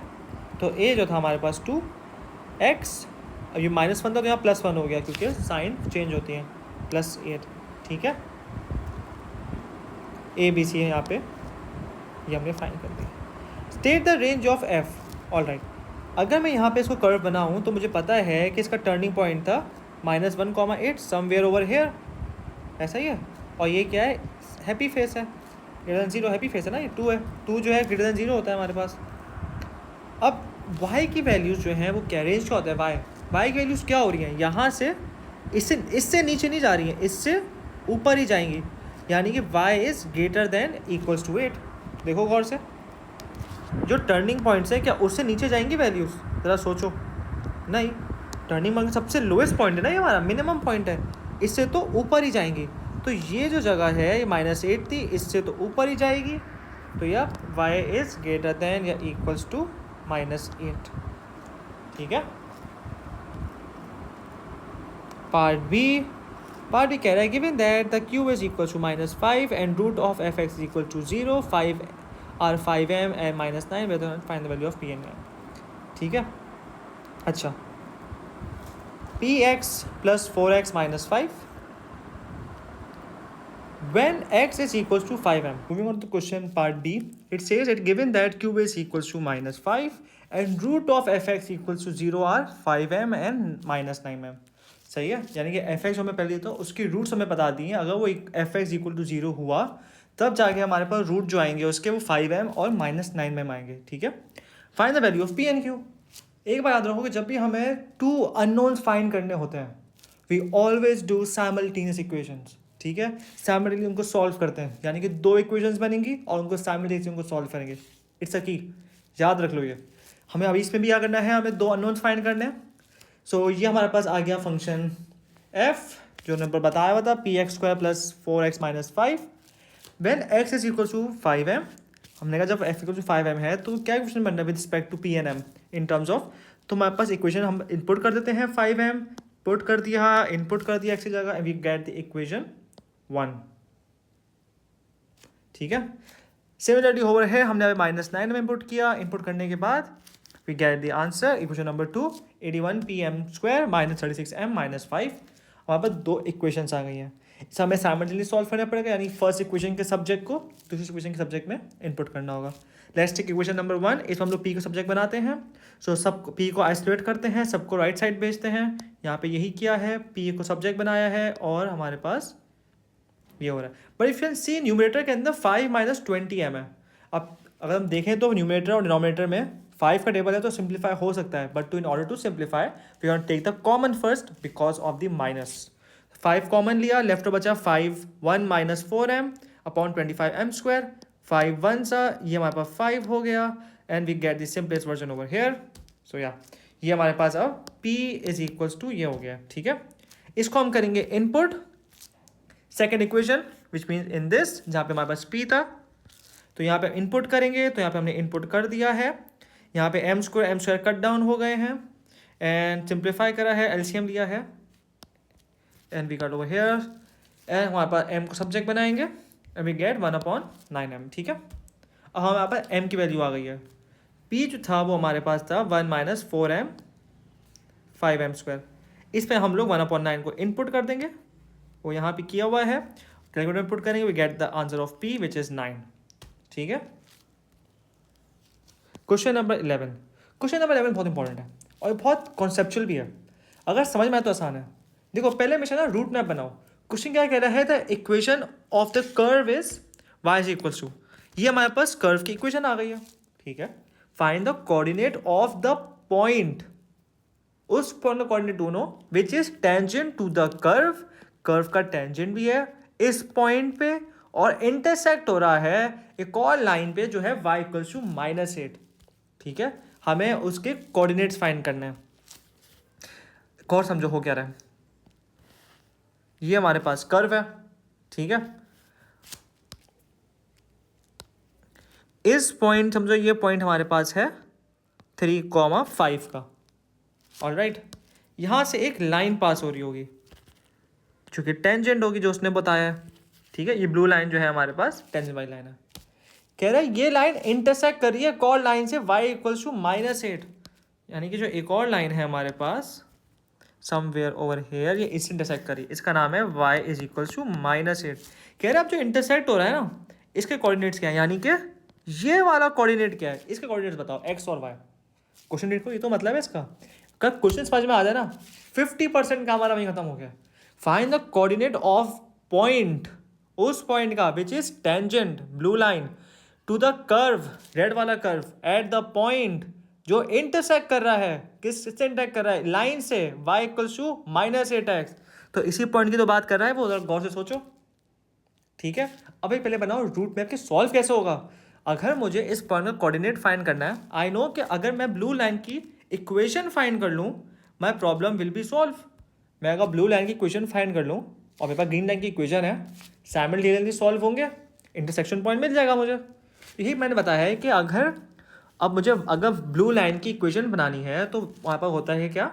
तो a जो था हमारे पास 2x, अब ये -1 था तो यहाँ +1 हो गया क्योंकि साइन चेंज होती हैं, +8। ठीक है, ए बी सी है यहाँ पे, ये हमने फाइंड कर दिया। State the range of f। All right, अगर मैं यहाँ पे इसको कर्व बनाऊँ तो मुझे पता है कि इसका टर्निंग पॉइंट था -1, 8 समवेयर ओवर हेयर, ऐसा ही है। और ये क्या है, हैप्पी फेस है, >0 हैप्पी फेस है ना, ये 2 है, 2 जो है >0 होता है हमारे पास। अब y की वैल्यूज़ जो हैं वो क्या रेंज का होता है, y की वैल्यूज़ क्या हो रही हैं, यहाँ से इससे नीचे नहीं जा रही हैं, इससे ऊपर ही जाएंगी, यानी कि y is greater than equals to 8। देखो गौर से, जो टर्निंग पॉइंट्स है क्या उससे नीचे जाएंगी वैल्यूज़, ज़रा सोचो। नहीं, टर्निंग पॉइंट सबसे लोएस्ट पॉइंट है ना, ये हमारा मिनिमम पॉइंट है, इससे तो ऊपर ही जाएंगी। तो ये जो जगह है ये -8 थी, इससे तो ऊपर ही जाएगी, तो यह y इज़ ग्रेटर देन या इक्वल्स टू -8। ठीक है, पार्ट बी कह रहा है given that the cube is equal to -5 and root of f(x) is equal to 0, 5 are 5m and -9, whether find the value of p and m। ठीक है, अच्छा, px + 4x - 5 when x is equals to 5m. Moving on to question part B, it says it given that cube is equals to -5 and root of f(x) equals to 0 are 5m and -9m. सही है, यानी कि f(x) हमें पहले तो उसकी roots हमें बता दी हैं। अगर वो f(x) = 0 हुआ तब जाके हमारे पास रूट जो आएंगे उसके वो 5m और -9m आएंगे, ठीक है। Find the value of P and Q. एक बार याद रखो कि जब भी हमें टू अननोन्स फाइंड करने होते हैं, we always do simultaneous equations, ठीक है। साइमल्टेनियसली उनको सॉल्व करते हैं, यानी कि दो इक्वेशंस बनेंगी और उनको साइमल्टेनियसली उनको सॉल्व करेंगे। इट्स अ की, याद रख लो ये। हमें अभी इसमें भी क्या करना है, हमें दो अननोन्स फाइंड करने हैं। सो ये हमारे पास आ गया फंक्शन एफ, जो नंबर बताया हुआ था px² + 4x - 5 when x is equal to 5m। हमने कहा जब f इक्वल टू 5m है तो क्या इक्वेशन बनना है with respect to p and m in terms of, तो हमारे पास इक्वेशन हम इनपुट कर देते हैं 5m, पुट कर दिया, इनपुट कर दिया x की जगह, वी गेट द इक्वेशन 1, ठीक है। सिमिलरली ओवर है, हमने अभी -9m इनपुट किया, इनपुट करने के बाद we get the answer equation number 2 81pm² - 36m - 5। हमारे पास दो इक्वेशंस आ गई हैं, इसे हमें साइमल्टेनियसली सॉल्व करना पड़ेगा, यानी फर्स्ट इक्वेशन के सब्जेक्ट को दूसरी इक्वेशन के सब्जेक्ट में इनपुट करना होगा। लेट्स टेक इक्वेशन नंबर 1, इसमें हम लोग p को सब्जेक्ट बनाते हैं। सो सब p को आइसोलेट करते हैं, सबको राइट साइड भेजते हैं। यहाँ पे यही किया है, p को सब्जेक्ट बनाया है और हमारे पास ये हो रहा है। But if you can see numerator के अंदर 5 - 20m है। अब अगर हम देखें तो न्यूमरेटर और डिनोमिनेटर में 5 का टेबल है तो सिंप्लीफाई हो सकता है, but to in order to simplify we can take the common first because of the minus. 5 common लिया, लेफ्ट बचा 5 1 - 4m अपॉन 25m²। 5 1 सा, ये हमारे पास 5 हो गया and we get the simplest version over here. So yeah ये हमारे पास अब p इज इक्वल्स टू ये हो गया, ठीक है। इसको हम करेंगे input second equation which means in this, जहाँ पे हमारे पास p था, तो यहाँ पे इनपुट करेंगे, तो यहाँ पे हमने इनपुट कर दिया है। यहाँ पे m² कट डाउन हो गए हैं एंड सिंप्लीफाई करा है, एलसीएम लिया है and we got over here and हमारे पास m को सब्जेक्ट बनाएंगे एंड वी गेट 1/9m, ठीक है। अब हमारे पास m की वैल्यू आ गई है। p जो था वो हमारे पास था 1 - 4m 5m²। इस पर हम लोग 1/9 को इनपुट कर देंगे, वो यहाँ पे किया हुआ है, कैलकुलेटर में पुट करेंगे, we get the answer of p which is 9, ठीक है। Question number 11। क्वेश्चन नंबर 11 बहुत इंपॉर्टेंट है और बहुत कॉन्सेप्चुअल भी है, अगर समझ में आए तो आसान है। देखो पहले हमेशा ना रूट मैप बनाओ। क्वेश्चन क्या कह रहा है, the equation of the curve is y is equals to, ये हमारे पास कर्व की इक्वेशन आ गई है, ठीक है। Find the coordinate of the point, उस पॉइंट का कोऑर्डिनेट दोनों which is tangent to the curve, curve का टेंजेंट भी है इस पॉइंट पे और इंटरसेक्ट हो रहा है एक और लाइन पे जो है y इक्वल्स टू -8, ठीक है। हमें उसके कोऑर्डिनेट्स फाइंड करने हैं। एक और समझो हो क्या रहा है, ये हमारे पास कर्व है, ठीक है। इस पॉइंट समझो, ये पॉइंट हमारे पास है 3,5 का, ऑलराइट। यहां से एक लाइन पास हो रही होगी जो कि टेंजेंट होगी, जो उसने बताया है, ठीक है। ये ब्लू लाइन जो है हमारे पास टेंजेंट वाली लाइन है। कह रहा है ये लाइन इंटरसेक्ट कर रही है एक और लाइन से y इक्वल्स टू -8, यानी कि जो एक और लाइन है हमारे पास समवेयर ओवर हेयर, ये इससे इंटरसेक्ट करी, इसका नाम है y इज इक्वल्स टू -8। कह रहे अब जो इंटरसेक्ट हो रहा है ना, इसके कोऑर्डिनेट्स क्या है, यानी कि ये वाला कोऑर्डिनेट क्या है, इसके कोऑर्डिनेट्स बताओ x और y। क्वेश्चन देखो, ये तो मतलब है इसका, कब क्वेश्चन समझ में आ जाए ना 50% का हमारा वहीं खत्म हो गया। Find the coordinate of point, उस पॉइंट का which is tangent blue line to the curve, red वाला कर्व, एट द पॉइंट जो इंटरसेक्ट कर रहा है, किससे इंटरसेक्ट कर रहा है, लाइन से, y इक्वल्स टू -8x। तो इसी पॉइंट की तो बात कर रहा है वो, गौर से सोचो, ठीक है। अभी पहले बनाओ रूट मैप के सॉल्व कैसे होगा। अगर मुझे इस पॉइंट का कोऑर्डिनेट फाइंड करना है, आई नो कि अगर मैं ब्लू लाइन की इक्वेशन फाइंड कर लूँ my problem will be solve. मैं अगर ब्लू लाइन की इक्वेशन फाइंड कर लूँ और मेरे पास ग्रीन लाइन की इक्वेशन है, साइमल्टेनियसली सॉल्व होंगे, इंटरसेक्शन पॉइंट मिल जाएगा मुझे। यही मैंने बताया है कि अब मुझे अगर ब्लू लाइन की इक्वेशन बनानी है तो वहाँ पर होता है क्या,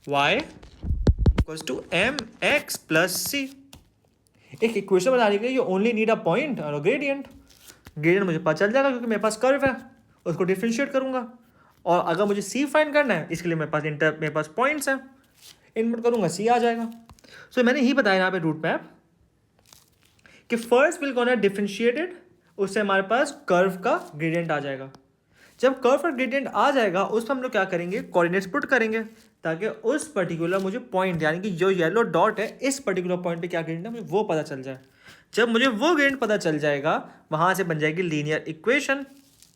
y equals to mx + c। एक इक्वेशन बनाने के लिए you only need a point और ग्रेडियंट। ग्रेडियंट मुझे पता चल जाएगा क्योंकि मेरे पास कर्व है, उसको डिफ्रेंशिएट करूंगा। और अगर मुझे c फाइंड करना है, इसके लिए मेरे पास पॉइंट्स हैं, इनपुट करूंगा c आ जाएगा। सो मैंने ही बताया यहाँ पे रूट मैप कि फर्स्ट विल गोना डिफ्रेंशिएटेड, उससे हमारे पास कर्व का ग्रेडियंट आ जाएगा। जब कर्व का ग्रेडियंट आ जाएगा उस पर हम लोग क्या करेंगे, कोऑर्डिनेट्स पुट करेंगे, ताकि उस पर्टिकुलर मुझे पॉइंट यानी कि जो येलो डॉट है इस पर्टिकुलर पॉइंट पे क्या ग्रेडियंट है मुझे वो पता चल जाए। जब मुझे वो ग्रेडियंट पता चल जाएगा वहां से बन जाएगी लीनियर इक्वेशन,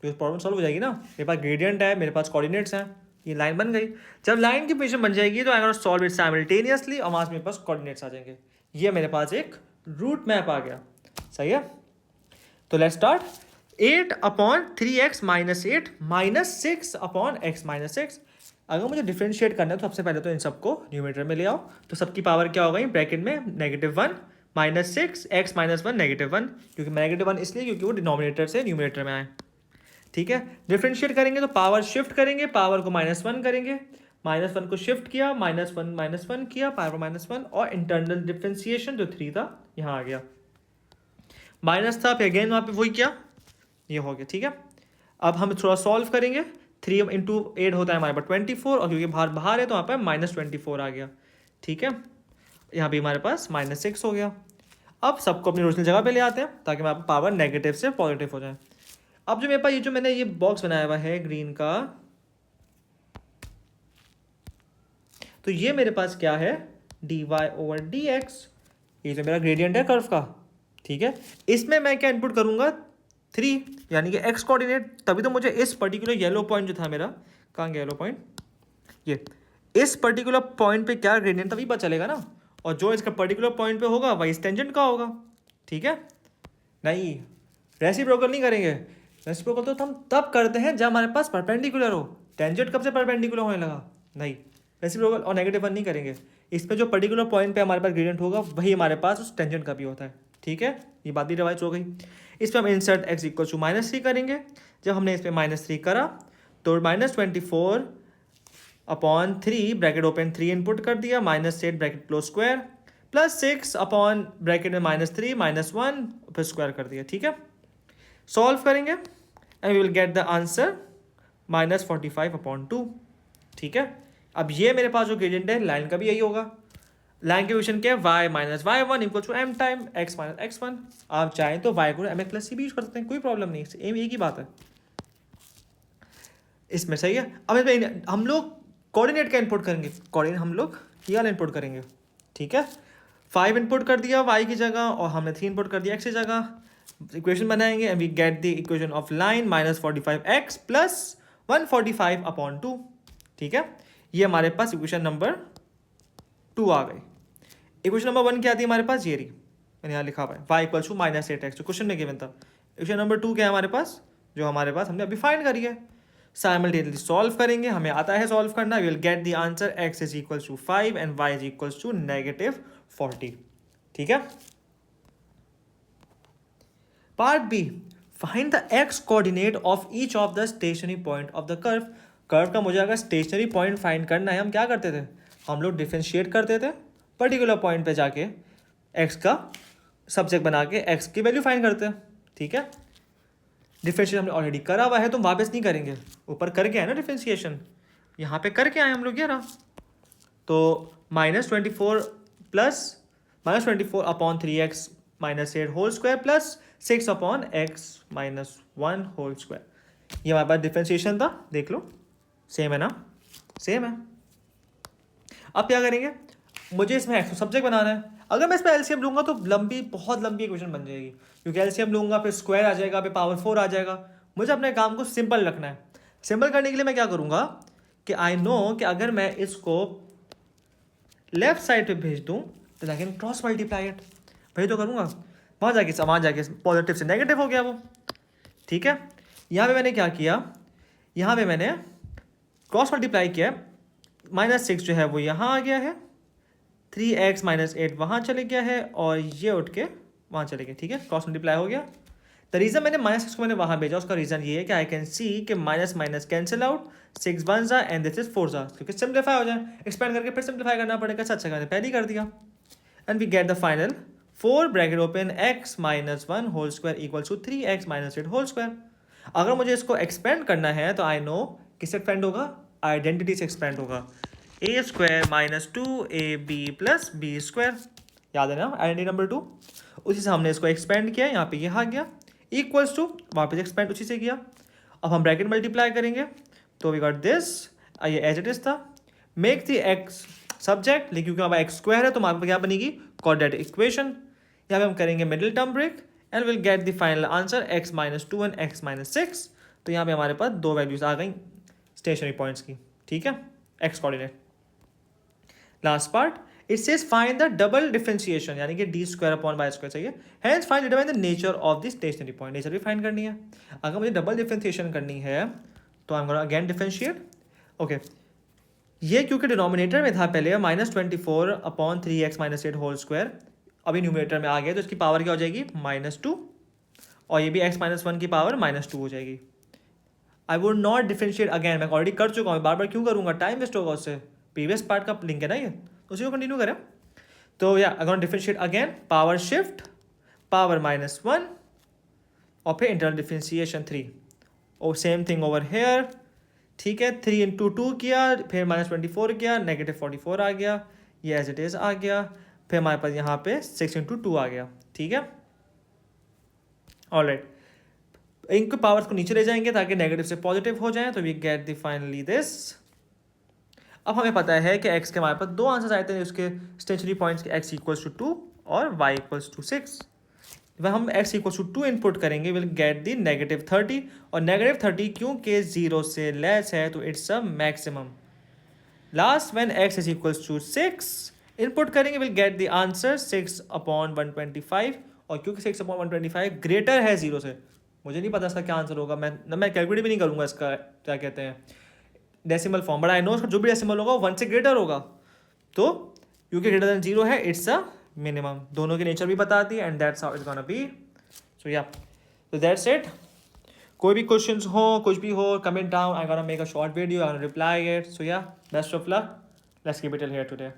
तो प्रॉब्लम सॉल्व हो जाएगी ना। मेरे पास ग्रेडियंट है, मेरे पास कोऑर्डिनेट्स हैं, ये लाइन बन गई। जब लाइन की पोजीशन बन जाएगी तो I can solve it simultaneously और वहां से मेरे पास कोऑर्डिनेट्स आ जाएंगे। ये मेरे पास एक रूट मैप आ गया, सही है। तो लेट्स स्टार्ट। 8/3x - 8 - 6/x - 6। अगर मुझे डिफरेंशिएट करना है तो सबसे पहले तो इन सबको न्यूमरेटर में ले आओ। तो सबकी पावर क्या होगा, ब्रैकेट में -1 - 6 x - 1 -1, क्योंकि -1 इसलिए क्योंकि वो डिनोमिनेटर से न्यूमरेटर में आए, ठीक है। डिफरेंशिएट करेंगे तो पावर शिफ्ट करेंगे, पावर को -1 करेंगे, -1 को शिफ्ट किया, -1 किया, पावर -1 और इंटरनल डिफरेंशिएशन जो 3 था यहाँ आ गया, माइनस था फिर अगेन वहाँ पे वही किया, ये हो गया, ठीक है। अब हम थोड़ा सॉल्व करेंगे। 3 × 8 होता है हमारे पास 24 और क्योंकि बाहर बाहर है तो वहाँ पर -24 आ गया, ठीक है। यहाँ भी हमारे पास -6 हो गया। अब सबको अपनी ओरिजिनल जगह पे ले आते हैं ताकि हमारे पावर नेगेटिव से पॉजिटिव हो जाए। अब जो मेरे पास ये जो मैंने ये बॉक्स बनाया हुआ है ग्रीन का, तो ये मेरे पास क्या है, dy/dx, ये जो मेरा ग्रेडियंट है कर्व का, ठीक है। इसमें मैं क्या इनपुट करूंगा, 3 यानी कि x कोऑर्डिनेट, तभी तो मुझे इस पर्टिकुलर येलो पॉइंट जो था मेरा, कहाँ गया येलो पॉइंट, ये इस पर्टिकुलर पॉइंट पे क्या ग्रेडियंट तभी पता चलेगा ना, और जो इसका पर्टिकुलर पॉइंट पे होगा वही इस टेंजेंट का होगा, ठीक है। नहीं, रेसिप्रोकल नहीं करेंगे। रेसिप्रोकल तो हम तब करते हैं जब हमारे पास परपेंडिकुलर हो। टेंजेंट कब से परपेंडिकुलर होने लगा, नहीं। रेसिप्रोकल और -1 नहीं करेंगे। इसमें जो पर्टिकुलर पॉइंट पे हमारे पास ग्रेडियंट होगा वही हमारे पास उस टेंजेंट का भी होता है, ठीक है। ये बात भी रिवाइज हो गई। इस पर हम इंसर्ट x = -3 करेंगे। जब हमने इस पर -3 करा तो -24/3 ब्रैकेट ओपन 3 इनपुट कर दिया, -8 bracket close square plus 6 upon bracket में -3 -1 फिर स्क्वायर कर दिया, ठीक है। सॉल्व करेंगे and we will get the answer -45/2, ठीक है। अब ये मेरे पास जो ग्रेडियंट है लाइन का भी यही होगा। लाइन की इक्वेशन क्या है, y - y1 = m time x - x1। आप चाहें तो y को mx + c भी यूज कर सकते हैं, कोई प्रॉब्लम नहीं, एम एक ही बात है इसमें, सही है। अब इसमें हम लोग कोऑर्डिनेट का इनपुट करेंगे, कोऑर्डिनेट हम लोग ये वाला इनपुट करेंगे, ठीक है। 5 इनपुट कर दिया y की जगह और हमने 3 इनपुट कर दिया x की जगह। इक्वेशन बनाएंगे and we get the equation of line -45x + 145/2, ठीक है। ये हमारे पास इक्वेशन नंबर 2 आ गई। इक्वेशन नंबर 1 क्या आती है हमारे पास, ये रही, मैंने यहाँ लिखा हुआ है y = -8x, जो क्वेश्चन में गिवन था। इक्वेशन नंबर 2 क्या है हमारे पास, जो हमारे पास हमने अभी फाइंड करी है। साइमल्टेनियसली सॉल्व करेंगे, हमें आता है सॉल्व करना। We will get the answer x = 5 and y = -40, ठीक है। Part B, find the x coordinate of each of the stationary point of the curve. Curve का मुझे अगर स्टेशनरी पॉइंट फाइंड करना है, हम क्या करते थे, हम लोग डिफरेंशिएट करते थे, पर्टिकुलर पॉइंट पे जाके x का सब्जेक्ट बना के x की वैल्यू फाइंड करते हैं, ठीक है। डिफरेंशिएशन हमने ऑलरेडी करा हुआ है तो वापस नहीं करेंगे, ऊपर करके आए ना डिफरेंशिएशन, यहाँ पे करके आए हम लोग, ये रहा। तो -24 -24/3x - 8 whole square plus 6/x - 1 whole square, ये हमारे पास डिफरेंशिएशन था, देख लो सेम है ना, सेम है। अब क्या करेंगे, मुझे इसमें x को सब्जेक्ट बनाना है। अगर मैं इसमें एलसीएम लूंगा तो बहुत लंबी इक्वेशन बन जाएगी, क्योंकि एलसीएम लूंगा फिर स्क्वायर आ जाएगा, फिर पावर 4 आ जाएगा। मुझे अपने काम को सिंपल रखना है। सिंपल करने के लिए मैं क्या करूंगा कि आई नो कि अगर मैं इसको लेफ्ट साइड पे भेज दूं तो I can cross multiply it, वही तो करूंगा। वहाँ जाके पॉजिटिव से नेगेटिव हो गया वो, ठीक है। यहाँ पे मैंने क्या किया, यहाँ पे मैंने क्रॉस मल्टीप्लाई किया, -6 जो है वो यहाँ आ गया है, 3x - 8 वहाँ चले गया है और ये उठ के वहाँ चले गए, ठीक है। क्रॉस मल्टीप्लाई हो गया। द रीज़न मैंने -6 को मैंने वहाँ भेजा, उसका रीज़न ये है कि आई कैन सी कि minus cancel out, 6 1 and this is 4 क्योंकि सिंप्लीफाई हो जाए, एक्सपेंड करके फिर सिंप्लीफाई करना पड़ेगा। अच्छा मैंने पहले ही कर दिया and we get the final 4 bracket open x - 1 whole square = 3x - 8 whole square. अगर मुझे इसको एक्सपेंड करना है तो आई नो किससे एक्सपेंड होगा, आइडेंटिटी से एक्सपेंड होगा, a² - 2ab + b², याद है ना आइडेंटिटी नंबर 2। उसी से हमने इसको एक्सपेंड किया, यहाँ पे ये आ गया, इक्वल्स टू वापस एक्सपेंड उसी से किया। अब हम ब्रैकेट मल्टीप्लाई करेंगे तो वी गॉट दिस, ये एज इट इज था। मेक द एक्स सब्जेक्ट, लेकिन क्योंकि हमारा एक्स स्क्वायर है तो हमारे पास क्या बनेगी, क्वाड्रेटिक इक्वेशन। यहाँ पे हम करेंगे middle term break and will get the final answer x minus 2 and x minus 6। तो यहाँ पे हमारे पास दो वैल्यूज आ गई स्टेशनरी पॉइंट्स की, ठीक है, x coordinate. Last part, it says find the double differentiation, यानी कि d square upon y square चाहिए, hence find determine the nature of the stationary point. Nature भी फाइंड करनी है। अगर मुझे डबल डिफरेंशिएशन करनी है तो I am gonna again differentiate. Okay, ये क्योंकि डिनोमिनेटर में था पहले -24 upon 3x minus 8 whole square, अभी न्यूमिनेटर में आ गया तो इसकी पावर क्या हो जाएगी -2, और ये भी x माइनस 1 की पावर -2 हो जाएगी। I would not differentiate again, मैं ऑलरेडी कर चुका हूँ, बार बार क्यों करूँगा, टाइम वेस्ट होगा उससे। प्रीवियस पार्ट का लिंक है ना ये, उसी को कंटिन्यू करें। तो या अगर differentiate again, power shift power -1 और फिर इंटरनल डिफरेंशिएशन 3, और सेम थिंग ओवर हेयर, ठीक है। 3 इंटू 2 किया, फिर -24 किया, -44 आ गया, ये एज इट इज आ गया, फिर हमारे पास यहाँ पे 6 इंटू 2 आ गया, ठीक है। ऑलराइट, इनके पावर्स को नीचे ले जाएंगे ताकि नेगेटिव से पॉजिटिव हो जाए, तो we get the finally this. अब हमें पता है कि x के हमारे पास दो आंसर्स आए थे उसके स्टेशनरी पॉइंट्स के, x इक्वल्स टू 2 और y इक्वल्स टू 6। वह हम x इक्वल्स टू 2 इनपुट करेंगे, विल गेट दी -30, और -30 क्योंकि 0 से लेस है तो it's a maximum. Last when x is equals to 6 input करेंगे, will get the answer 6 upon 125, और क्योंकि 6 अपॉन 125 ग्रेटर है 0 से, मुझे नहीं पता इसका क्या आंसर होगा, मैं कैलकुलेट भी नहीं करूँगा इसका क्या कहते हैं decimal form, but I know इसका जो भी डेसिमल होगा वो 1 से ग्रेटर होगा। तो क्योंकि ग्रेटर देन 0 है, इट्स अ मिनिमम। दोनों की नेचर भी बताती है, and that's how it's gonna be. So yeah, so that's it. कोई भी क्वेश्चंस हो, कुछ भी हो, comment down, I gonna make a short video, I gonna reply it. So yeah, best of luck, let's keep it till here today.